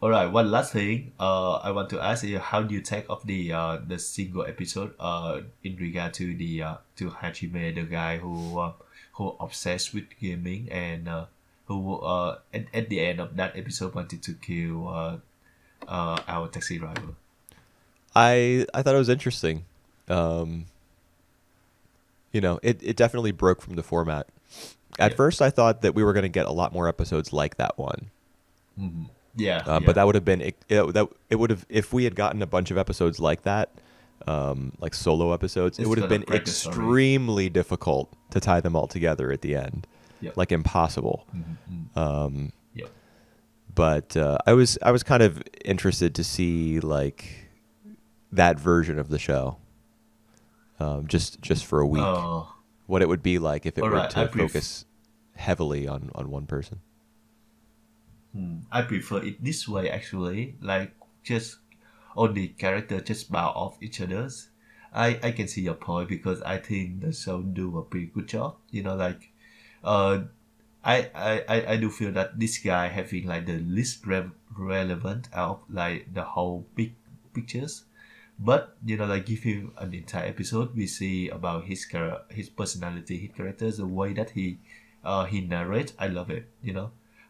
All right. One last thing. I want to ask you, how do you take of the single episode in regard to the to Hajime, the guy who obsessed with gaming and who at the end of that episode wanted to kill our taxi driver. I thought it was interesting. Um, it definitely broke from the format. At Yep. first, I thought that we were going to get a lot more episodes like that one. Hmm. Yeah, But yeah. that would have been it would have if we had gotten a bunch of episodes like that, like solo episodes, it It's would have gonna been break the story. extremely difficult to tie them all together at the end, Yep. like impossible. Mm-hmm. Yep. But I was kind of interested to see like that version of the show, just for a week, Uh, what it would be like if it all were right. to focus heavily on one person. I prefer it this way actually. Like just only character just bow off each other's. I can see your point because I think the show do a pretty good job. Like uh I do feel that this guy having like the least relevant out of like the whole big pictures. But like give him an entire episode, we see about his personality, his characters, the way that he narrates. I love it.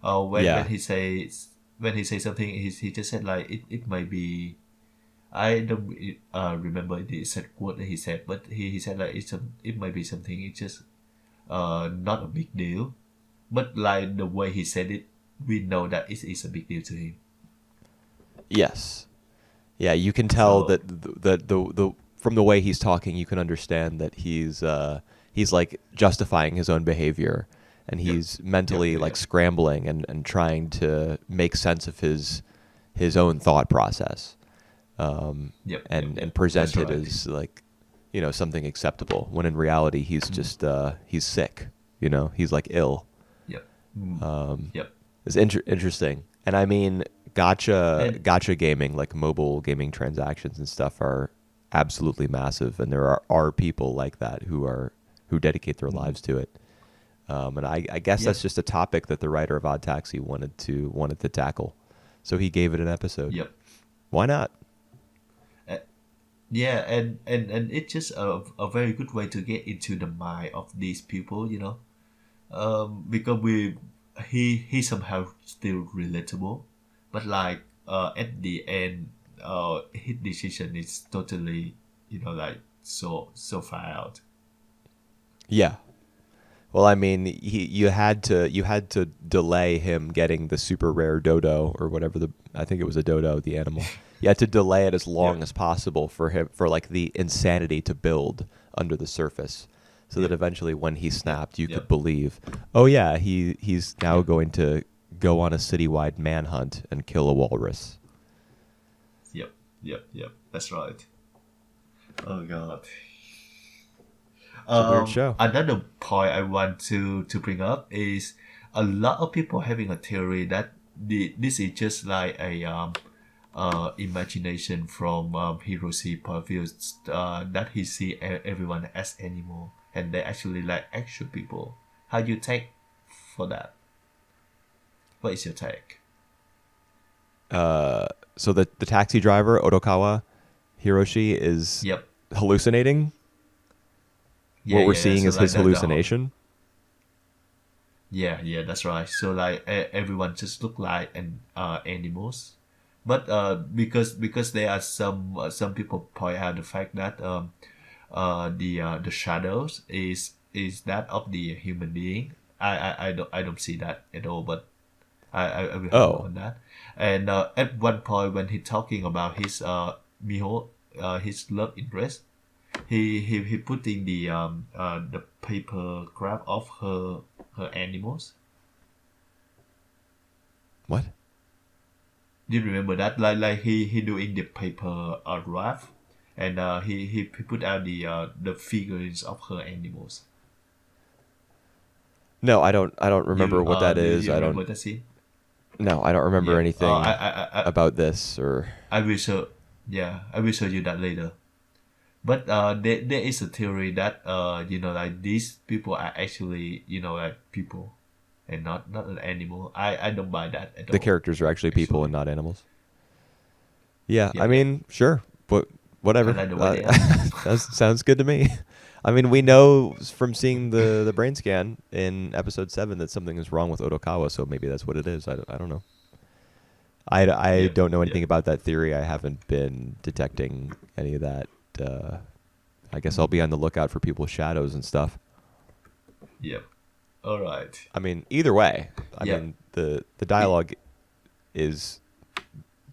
When Yeah, he says something, he just said like it might be. I don't remember the exact word that he said, but he said like it might be something. It's just not a big deal, but like the way he said it, we know that it is a big deal to him. yes. Yeah, you can tell So that the from the way he's talking, you can understand that he's like justifying his own behavior, and yep, he's yep, mentally yeah, like yeah. scrambling and trying to make sense of his own thought process, Yep, yep, and yep. present That's it right. as like something acceptable when in reality he's Mm. just he's sick. He's like ill. Yep. Mm. Yep. It's interesting. And I mean, And gotcha gaming, like mobile gaming transactions and stuff, are absolutely massive, and there are people like that who dedicate their mm, lives to it. And I guess that's yep, just a topic that the writer of Odd Taxi wanted to tackle, so he gave it an episode. yep. Why not? Uh, yeah, and it's just a very good way to get into the mind of these people, because he somehow still relatable, but like at the end, his decision is totally, like so far out. Yeah. Well, I mean, you had to delay him getting the super rare dodo or whatever I think it was a dodo, the animal. You had to delay it as long Yep, as possible for like the insanity to build under the surface, so that yep, eventually when he yep, snapped, you could yep, believe, oh yeah, he's now yep, going to go on a citywide manhunt and kill a walrus. yep, yep, yep. That's right. Oh God. It's a weird show. Another point I want to bring up is a lot of people having a theory that this is just like a imagination from Hiroshi point of view, that he see everyone as animal and they actually like actual people. How you take for that? What is your take? So the taxi driver Otokawa Hiroshi is Yep. hallucinating. Yeah, What we're yeah, yeah. seeing So is like his the whole, hallucination. yeah, yeah, that's right. So like everyone just look like animals, but because there are some people point out the fact that the shadows is that of the human being. I don't see that at all, but I will have a look Oh, on that. And at one point when he talking about his Miho, his love interest, he put in the paper graph of her animals. what? Do you remember that? Like he doing the paper graph, and he put out the figurines of her animals. No, I don't remember You what that do is. you I remember don't. that scene? No, I don't remember Yep. anything about this or. I will show. Yeah, I will show you that later. But there is a theory that like these people are actually like people, and not an animal. I don't buy that at The all. characters are actually people and Actually. not animals. Yeah, I Yep. Yep. mean, sure, but Whatever. I like the way they are. That sounds good to me. I mean, we know from seeing the brain scan in episode 7 that something is wrong with Odokawa, so maybe that's what it is. I don't know. I Yep, don't know anything yep, about that theory. I haven't been detecting any of that. I guess I'll be on the lookout for people's shadows and stuff. yep. All right. I mean, either way, I Yep. mean, the dialogue is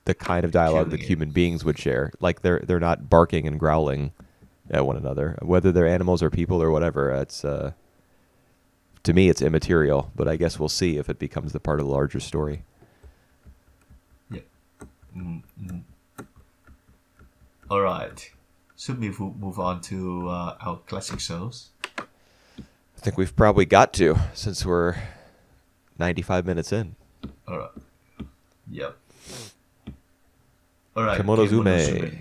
the kind of dialogue that Killing it. human beings would share. Like they're not barking and growling at one another, whether they're animals or people or whatever. It's to me, it's immaterial. But I guess we'll see if it becomes the part of the larger story. Yep. Mm. All right. Should we move on to our classic shows? I think we've probably got to since we're 95 minutes in. All right. Yep. All right. Kemonozume.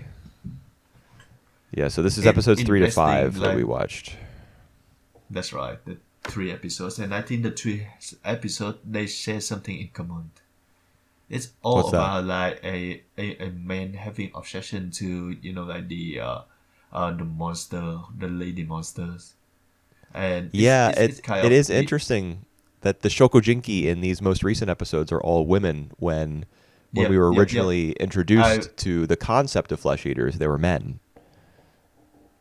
Yeah, so this is episodes 3 to 5 that we watched. That's right. The 3 episodes, and I think the 3 episodes they share something in common. It's all What's that? about like a man having obsession to like the monster, the lady monsters, and Yeah, it's kind it of is interesting that the Shokujinki in these most recent episodes are all women when Yep, we were yep. originally introduced to the concept of flesh eaters, they were men.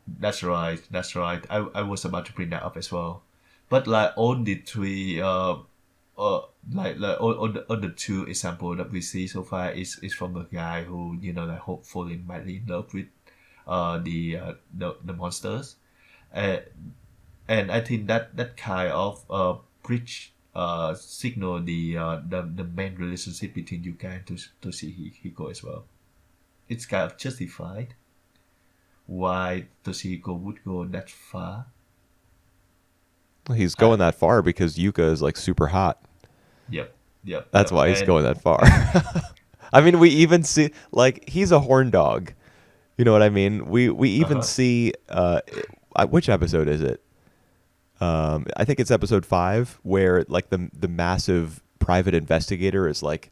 That's right. That's right. I was about to bring that up as well, but like all the 3 like all the 2 example that we see so far is from a guy who like hopefully madly in love with the monsters, and I think that kind of bridge signal the main relationship between Yuka and Toshihiko as well. It's kind of justified why Toshihiko would go that far. He's going that far because Yuka is like super hot. Yep, yep. That's yep. why he's And going that far. I mean, we even see like he's a horn dog. You know what I mean? We even see which episode is it? I think it's episode 5 where like the massive private investigator is like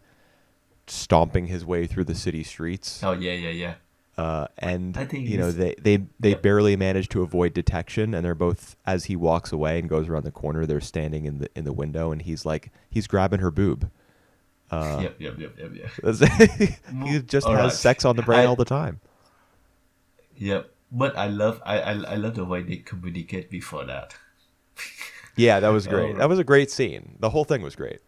stomping his way through the city streets. Oh yeah. And I think they Yep. barely manage to avoid detection, and they're both, as he walks away and goes around the corner, they're standing in the window, and he's grabbing her boob. Yep. He just All has right. sex on the brain all the time. Yep. But I love the way they communicate before that. Yeah, that was great. Oh. That was a great scene. The whole thing was great.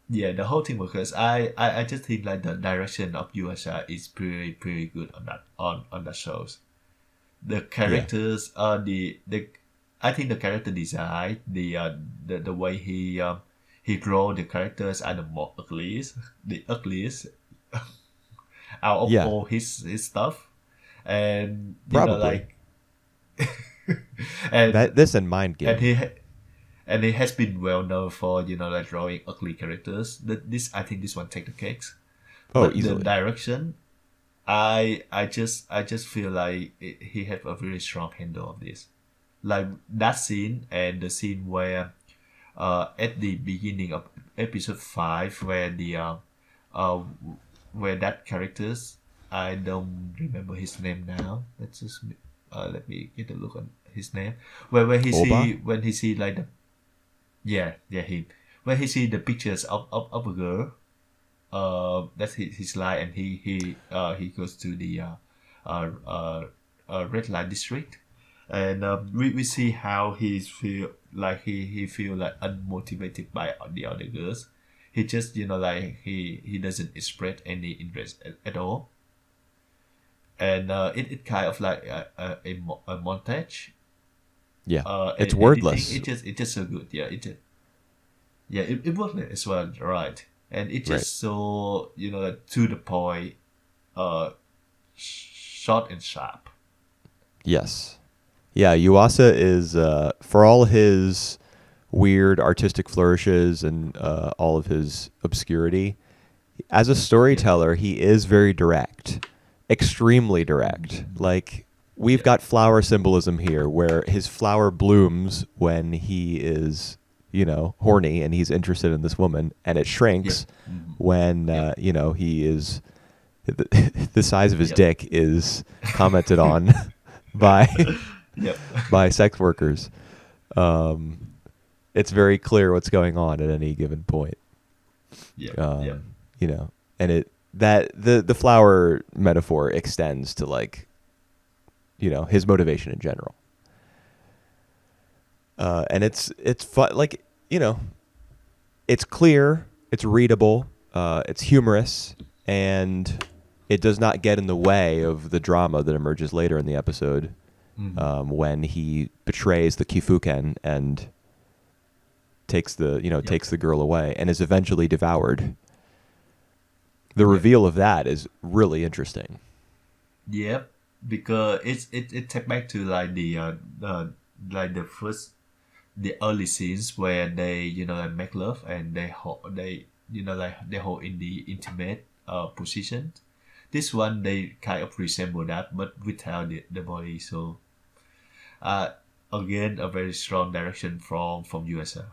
Yeah, the whole thing because I just think like the direction of USA is pretty good on that shows. The characters the I think the character design the way he draw the characters are the ugliest out of Yeah. all his stuff, and Probably. and This and Mind and Game. he has been well known for like drawing ugly characters. I think this one take the cakes. Oh, But easily. the direction, I just feel like he have a very strong handle of this. Like that scene and the scene where, at the beginning of episode 5, where where that characters, I don't remember his name now. Let me get a look on his name. Where he Oba? when he see like the him when he see the pictures of a girl, that's his line, and he goes to the red light district, and we see how he feel like he feel like unmotivated by the other girls. He just like he doesn't express any interest at all, and it kind of like a montage. Yeah, it's Editing, wordless. it just so good. It worked as well, right? And it just so like, to the point, short and sharp. Yes. Yeah, Yuasa is, for all his weird artistic flourishes and all of his obscurity, as a storyteller, he is very direct, extremely direct. Like, we've got flower symbolism here where his flower blooms when he is, horny and he's interested in this woman, and it shrinks when, he is the size of his Yep. dick is commented on by Yep. by sex workers. Um, it's very clear what's going on at any given point. Yep. Yep. Um, you know, and it that the flower metaphor extends to like, you know, his motivation in general. And it's fun, like, you know, it's clear, it's readable, it's humorous, and it does not get in the way of the drama that emerges later in the episode, when he betrays the Kifuken and takes the Yep. takes the girl away and is eventually devoured. The Yep. reveal of that is really interesting. Yep. Because it take back to like like the first the early scenes where they like make love and they like they hold in the intimate position. This one they kind of resemble that but without the body. So uh again a very strong direction from USL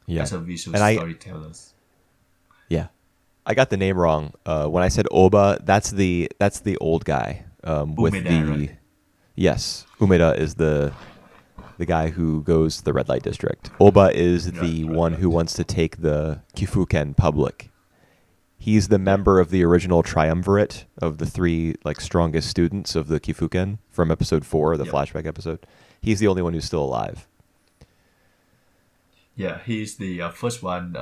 Yeah, as a visual and storytellers. I got the name wrong. When I said Oba, that's the old guy. With Umeda, the right? yes, Umeda is the guy who goes to the red light district. Oba is the Right, one who right. wants to take the Kifuken public. He's the Yeah. member of the original triumvirate of the three like strongest students of the Kifuken from episode 4, the Yep. flashback episode. He's the only one who's still alive. Yeah, he's the first one.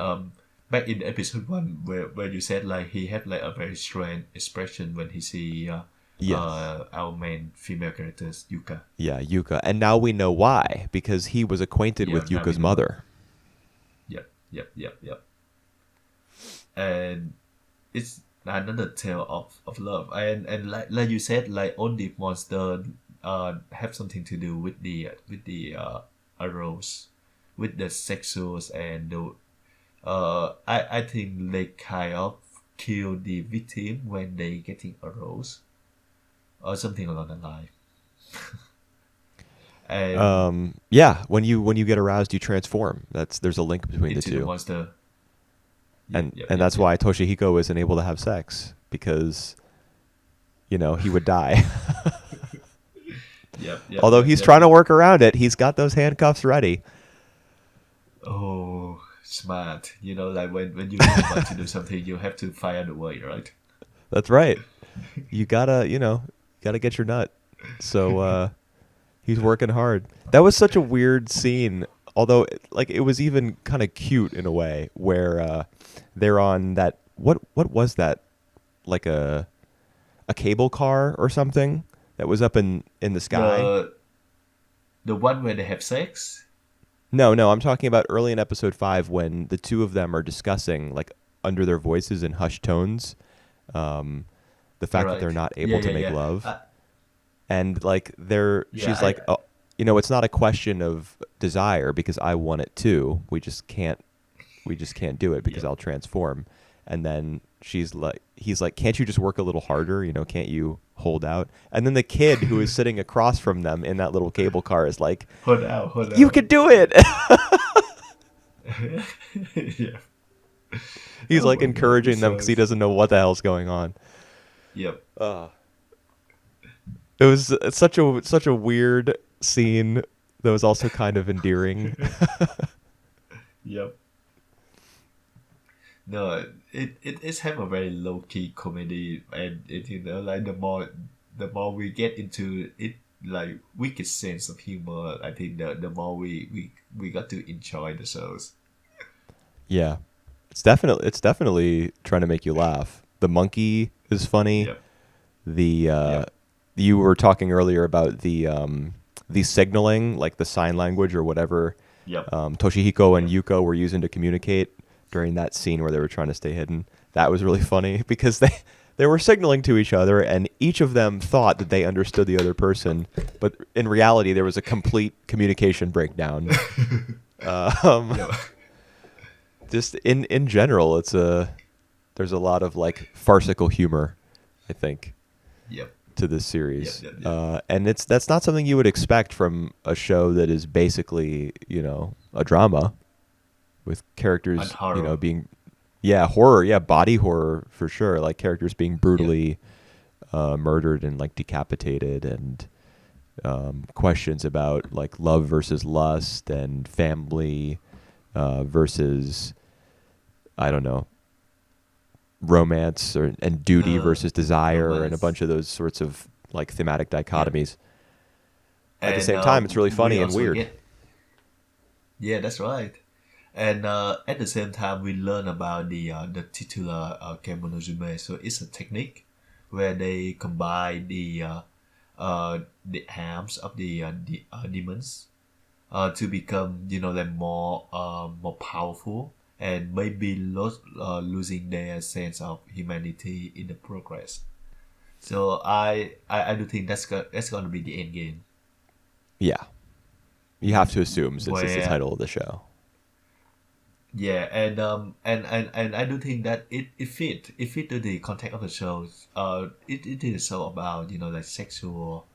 Back in episode one, where you said like he had like a very strange expression when he see Yes. our main female characters Yuka. Yeah, Yuka. And now we know why, because he was acquainted Yeah, with now we Yuka's know. mother. Yep, yep, yep, yep. And it's another tale of love. And like you said, like all the monster have something to do with the arouse, with the sexuals and the I think they kind of kill the victim when they getting aroused or something along the line. And Yeah, when you get aroused, you transform. There's a link between the into the two. monster. And Yep, that's yep. why Toshihiko isn't able to have sex, because he would die. Yep, yep, Although yep, he's yep, trying to yep. work around it. He's got those handcuffs ready. Oh, smart. Like when you really want to do something, you have to find a way, right? That's right. You gotta get your nut. So he's working hard. That was such a weird scene. Although, like, it was even kind of cute in a way, where they're on that. What was that? Like a cable car or something that was up in the sky. The one where they have sex. No, I'm talking about early in episode 5 when the two of them are discussing, like, under their voices in hushed tones, the fact that Right. they're not Yeah, able to yeah, make yeah. love. Uh, And like yeah, she's like, oh, it's not a question of desire because I want it too. We just can't do it because Yep. I'll transform. And then he's like, can't you just work a little harder? Can't you hold out? And then the kid who is sitting across from them in that little cable car is like, hold out. you can do it. Yeah. He's Oh like my God, encouraging this them because he sounds- doesn't know what the hell's going on. Yep. It was such a weird scene that was also kind of endearing. Yep. No, it is have a very low key comedy, and like the more we get into it, like wicked sense of humor. I think the more we got to enjoy the shows. Yeah, it's definitely trying to make you laugh. The monkey is funny. Yep. The Yep. you were talking earlier about the signaling, like the sign language or whatever. Yep. Toshihiko and Yuko were using to communicate during that scene where they were trying to stay hidden. That was really funny because they were signaling to each other, and each of them thought that they understood the other person, but in reality, there was a complete communication breakdown. Yep. Just in general, there's a lot of like farcical humor, I think, Yep. to this series. Yep, yep, yep. And that's not something you would expect from a show that is basically a drama with characters And horror. being Yeah, horror. Yeah, body horror for sure. Like characters being Yep. brutally murdered and like decapitated, and questions about like love versus lust and family versus, I don't know, romance, or and duty Uh, versus desire, and a Romance. bunch of those sorts of like thematic Yep. dichotomies. At the And same time, it's really we funny and also weird. get, yeah, that's right. And at the same time, we learn about the titular Kemonozume. So it's a technique where they combine the arms of the demons to become, like more powerful, and maybe losing their sense of humanity in the progress. So I do think that's gonna be the end game. Yeah, you have to assume since it's the Where title of the show. Yeah, and I do think that it fit to the context of the show. It is so about, like sexual,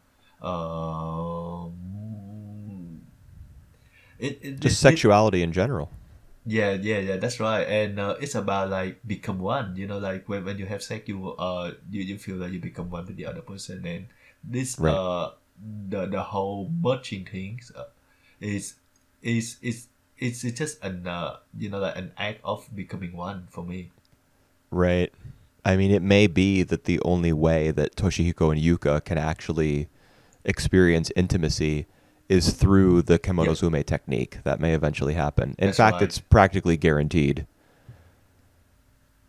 um, Just it sexuality in general. yeah, that's right. And it's about like become one. Like when you have sex, you feel that you become one with the other person, and this Right. the whole merging things is is is it's just an like an act of becoming one for me. Right. I mean, it may be that the only way that Toshihiko and Yuka can actually experience intimacy is through the Yep, Kemonozume technique. That may eventually happen. In that's fact, right. it's practically guaranteed.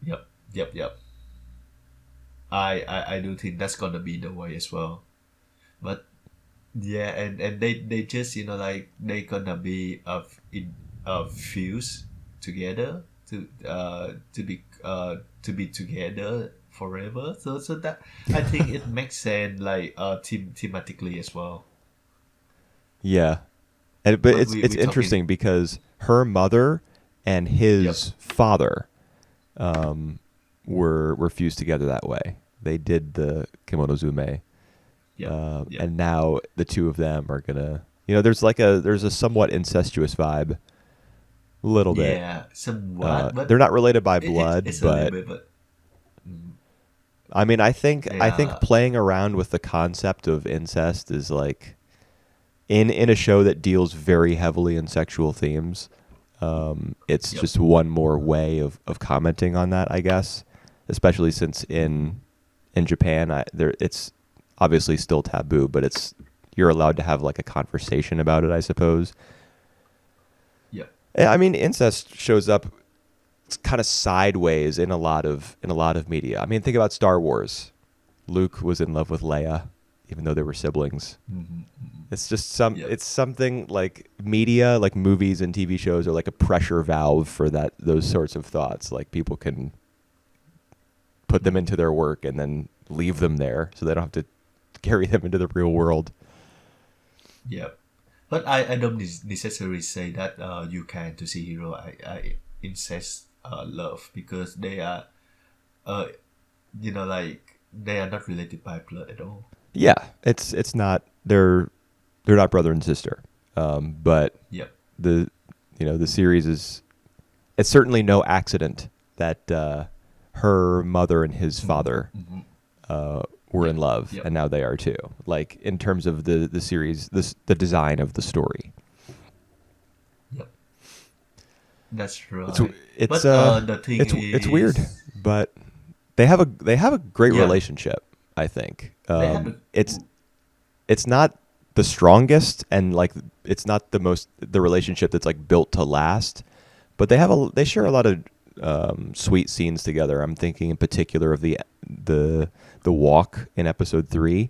Yep. I do think that's gonna be the way as well. But yeah, and they just, like they gonna be fused together to be together forever. So that I think it makes sense, like thematically as well. Yeah. But But it's we talking. interesting because her mother and Yep. his father were fused together that way. They did the Kemonozume, Yep. Yep. and now the two of them are gonna. There's a somewhat incestuous vibe, a little bit. Yeah, somewhat, They're but not related by blood, it's a little but bit, but mm, I mean, I think yeah. playing around with the concept of incest is like in a show that deals very heavily in sexual themes. It's Yep. just one more way of commenting on that, I guess. Especially since in Japan, it's obviously still taboo, but you're allowed to have like a conversation about it, I suppose. Yep. I mean, incest shows up kind of sideways in a lot of media. I mean, think about Star Wars. Luke was in love with Leia, even though they were siblings. Hmm. It's just Yep. it's something like media, like movies and TV shows are like a pressure valve for those sorts of thoughts. Like people can put them into their work and then leave them there so they don't have to carry them into the real world. Yep. But I don't necessarily say that you can to see hero I incest love, because they are uh like they are not related by blood at all. Yeah, it's not they're not brother and sister. But Yep. the the series is it's certainly no accident that her mother and his father Hmm. were in Yep. love, Yep. and now they are too. Like in terms of the series, the design of the story. Yep. That's It's right. it's But uh the thing it's weird, is, but they have a great yeah, relationship. I think they have a. it's not the strongest, and like it's not the relationship that's like built to last, but they share a Yep. lot of sweet scenes together. I'm thinking in particular of the the walk in episode 3,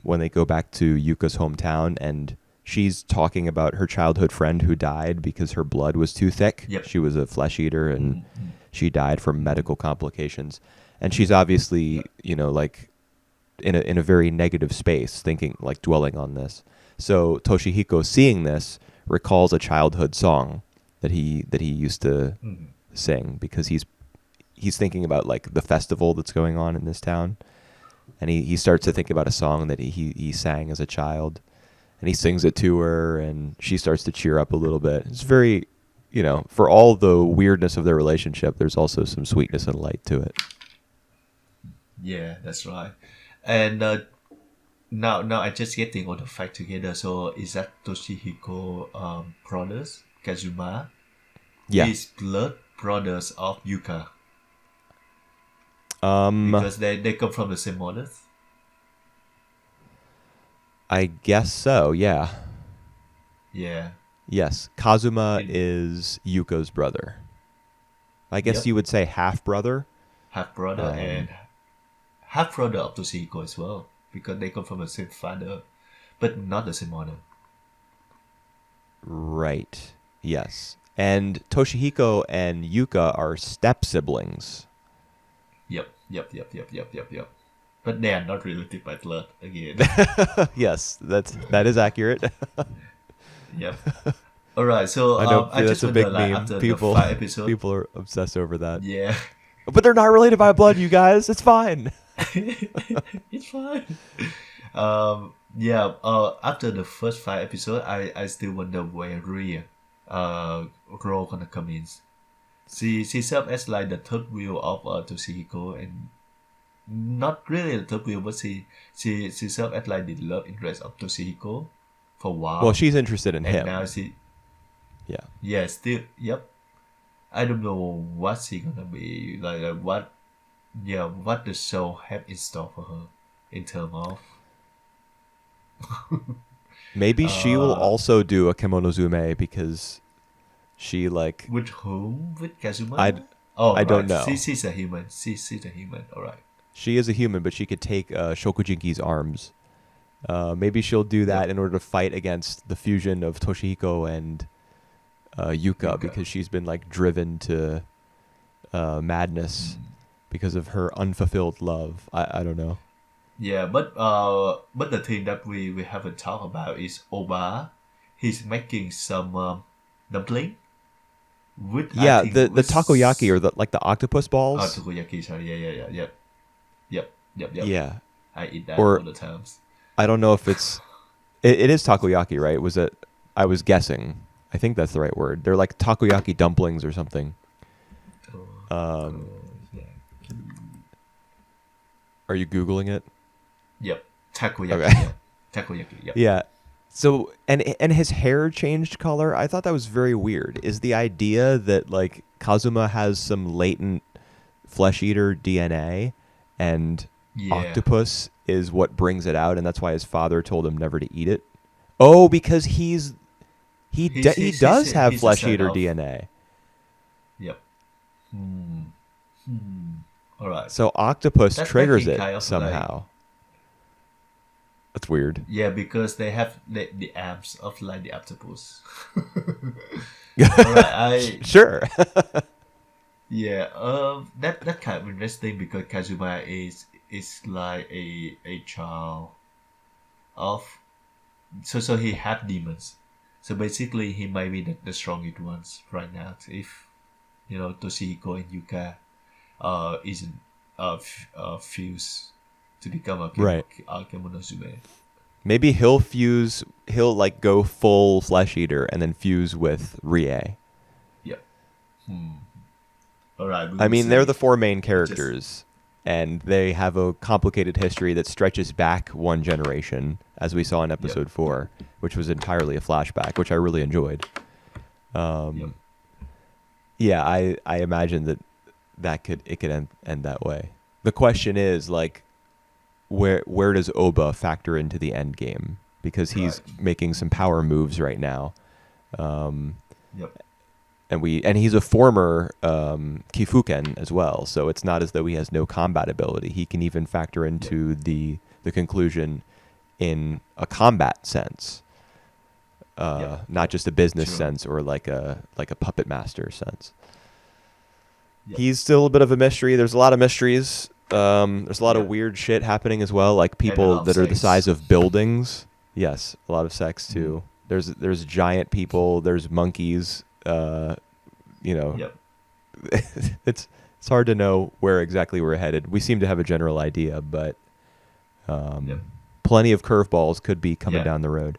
when they go back to Yuka's hometown, and she's talking about her childhood friend who died because her blood was too thick. Yep. She was a flesh eater, and Mm-hmm. she died from Mm-hmm. medical complications. And she's obviously, Yep. like in a very negative space, thinking like dwelling on this. So Toshihiko, seeing this, recalls a childhood song that he used to Mm-hmm. sing because he's thinking about like the festival that's going on in this town, and he starts to Yep. think about a song that he sang as a child, and he sings it to her, and she starts to cheer up a little bit. It's very for all the weirdness of their relationship, there's also some sweetness and light to it. Yeah, that's right. And now I just getting all the fact together. So is that Toshihiko brothers Kazuma Yeah. is blood brothers of Yuka Um, because they come from the same mothers. I guess so. Yeah. Yeah. Yes. Kazuma In is Yuko's brother. I guess Yep. you would say half brother. Half brother and half brother of Toshihiko as well because they come from the same father, but not the same mother. Right. Yes. And Toshihiko and Yuka are step siblings. Yep. But they are not related by blood again. Yes, that is accurate. Yep. All right. So I know I that's just a wonder big like meme. after the People 5 episode. people are obsessed over that. Yeah. But they're not related by blood, you guys. It's fine. It's fine. Yeah. After the first 5 episode, I still wonder where Ria, role gonna come in. She served as like the third wheel of Toshihiko, and not really the third wheel, but she served as like the love interest of Toshihiko for a while, Well, she's interested in and now him. she Yeah. still yep. I don't know what she gonna be like what the show have in store for her in terms of Maybe she will also do a Kemonozume because she with whom, with Kazuma. I Oh I don't right, know. she's a human. She's a human. All right. She is a human, but she could take Shokujinki's arms. Maybe she'll do that Yep. in order to fight against the fusion of Toshihiko and Yuka, Yuka. because she's been like driven to madness because of her unfulfilled love. I don't know. Yeah, but the thing that we haven't talked about is Oba. He's making some dumpling with I Yeah, think the takoyaki or the octopus balls. takoyaki. Sorry, yep. Yeah, I eat that or all the times. I don't know if it is takoyaki, right? Was it? I was guessing. I think that's the right word. They're like takoyaki dumplings or something. Yeah. Are you Googling it? Yep, takoyaki. Okay. Yep. Takoyaki. Yep. Yeah. So and his hair changed color. I thought that was very weird. Is the idea that like Kazuma has some latent flesh eater DNA and Yeah. octopus is what brings it out, and that's why his father told him never to eat it? Oh, because he does have he's a flesh son eater of- DNA. Yep. All right. So octopus That's triggers making it kind of somehow. That's weird. Yeah, because they have the arms of like the octopus. Alright, Sure. that kind of interesting because Kazuma is like a child of so he have demons. So basically he might be the strongest ones right now if Toshihiko and Yuka isn't fused to become a Right. Kemonozume. Maybe he'll like go full flesh eater and then fuse with Rie. Yep. All right. I mean, they're the four main characters, and they have a complicated history that stretches back one generation, as we saw in episode 4, which was entirely a flashback, which I really enjoyed. Yeah, I imagine that it could end that way. The question is like, where does Oba factor into the end game? Because he's making some power moves right now. Yep. And he's a former Kifuken as well, so it's not as though he has no combat ability. He can even factor into the conclusion in a combat sense, not just a business True. sense or like a puppet master sense. Yep. He's still a bit of a mystery. There's a lot of mysteries. There's a lot of weird shit happening as well, like people lot of that are the sex. size of buildings. Yes, a lot of sex too. There's giant people. There's monkeys. Yep. It's hard to know where exactly we're headed. We seem to have a general idea, but plenty of curveballs could be coming Yeah. down the road.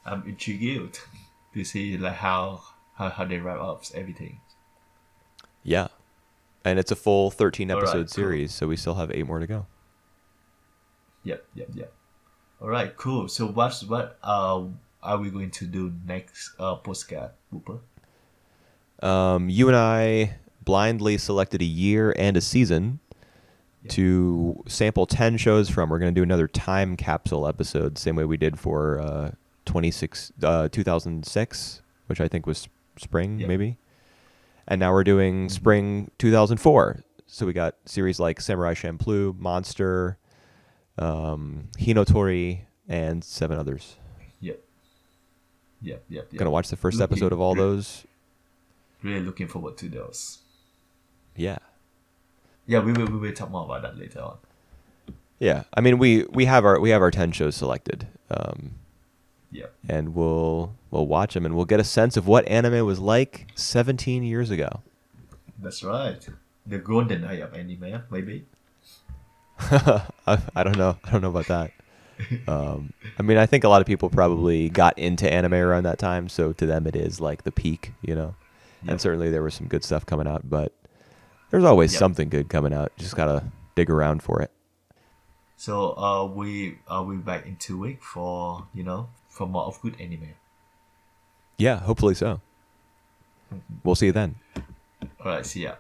I'm intrigued to see like how how they wrap up everything. Yeah. And it's a full 13 All episode right, cool. series, so we still have 8 more to go. Yep. All right, cool. So what are we going to do next postcard, Whooper? You and I blindly selected a year and a season Yeah. to sample 10 shows from. We're going to do another time capsule episode, same way we did for 2006, which I think was spring, Yep. maybe. And now we're doing spring 2004. So we got series like Samurai Champloo, Monster, Hinotori, and 7 others. Yep. Gonna watch the first episode of all those. Really looking forward to those. Yeah. Yeah, we will talk more about that later on. Yeah. I mean, we have our 10 shows selected. Yeah. And we'll watch them and we'll get a sense of what anime was like 17 years ago. That's right. The golden age of anime, maybe. I don't know. I don't know about that. I mean, I think a lot of people probably got into anime around that time, so to them it is like the peak, you know. Yep. And certainly there was some good stuff coming out, but there's always Yep. something good coming out. Just gotta dig around for it. So we back in 2 weeks for for more of good anime. Yeah, hopefully so. We'll see you then. All right, see ya.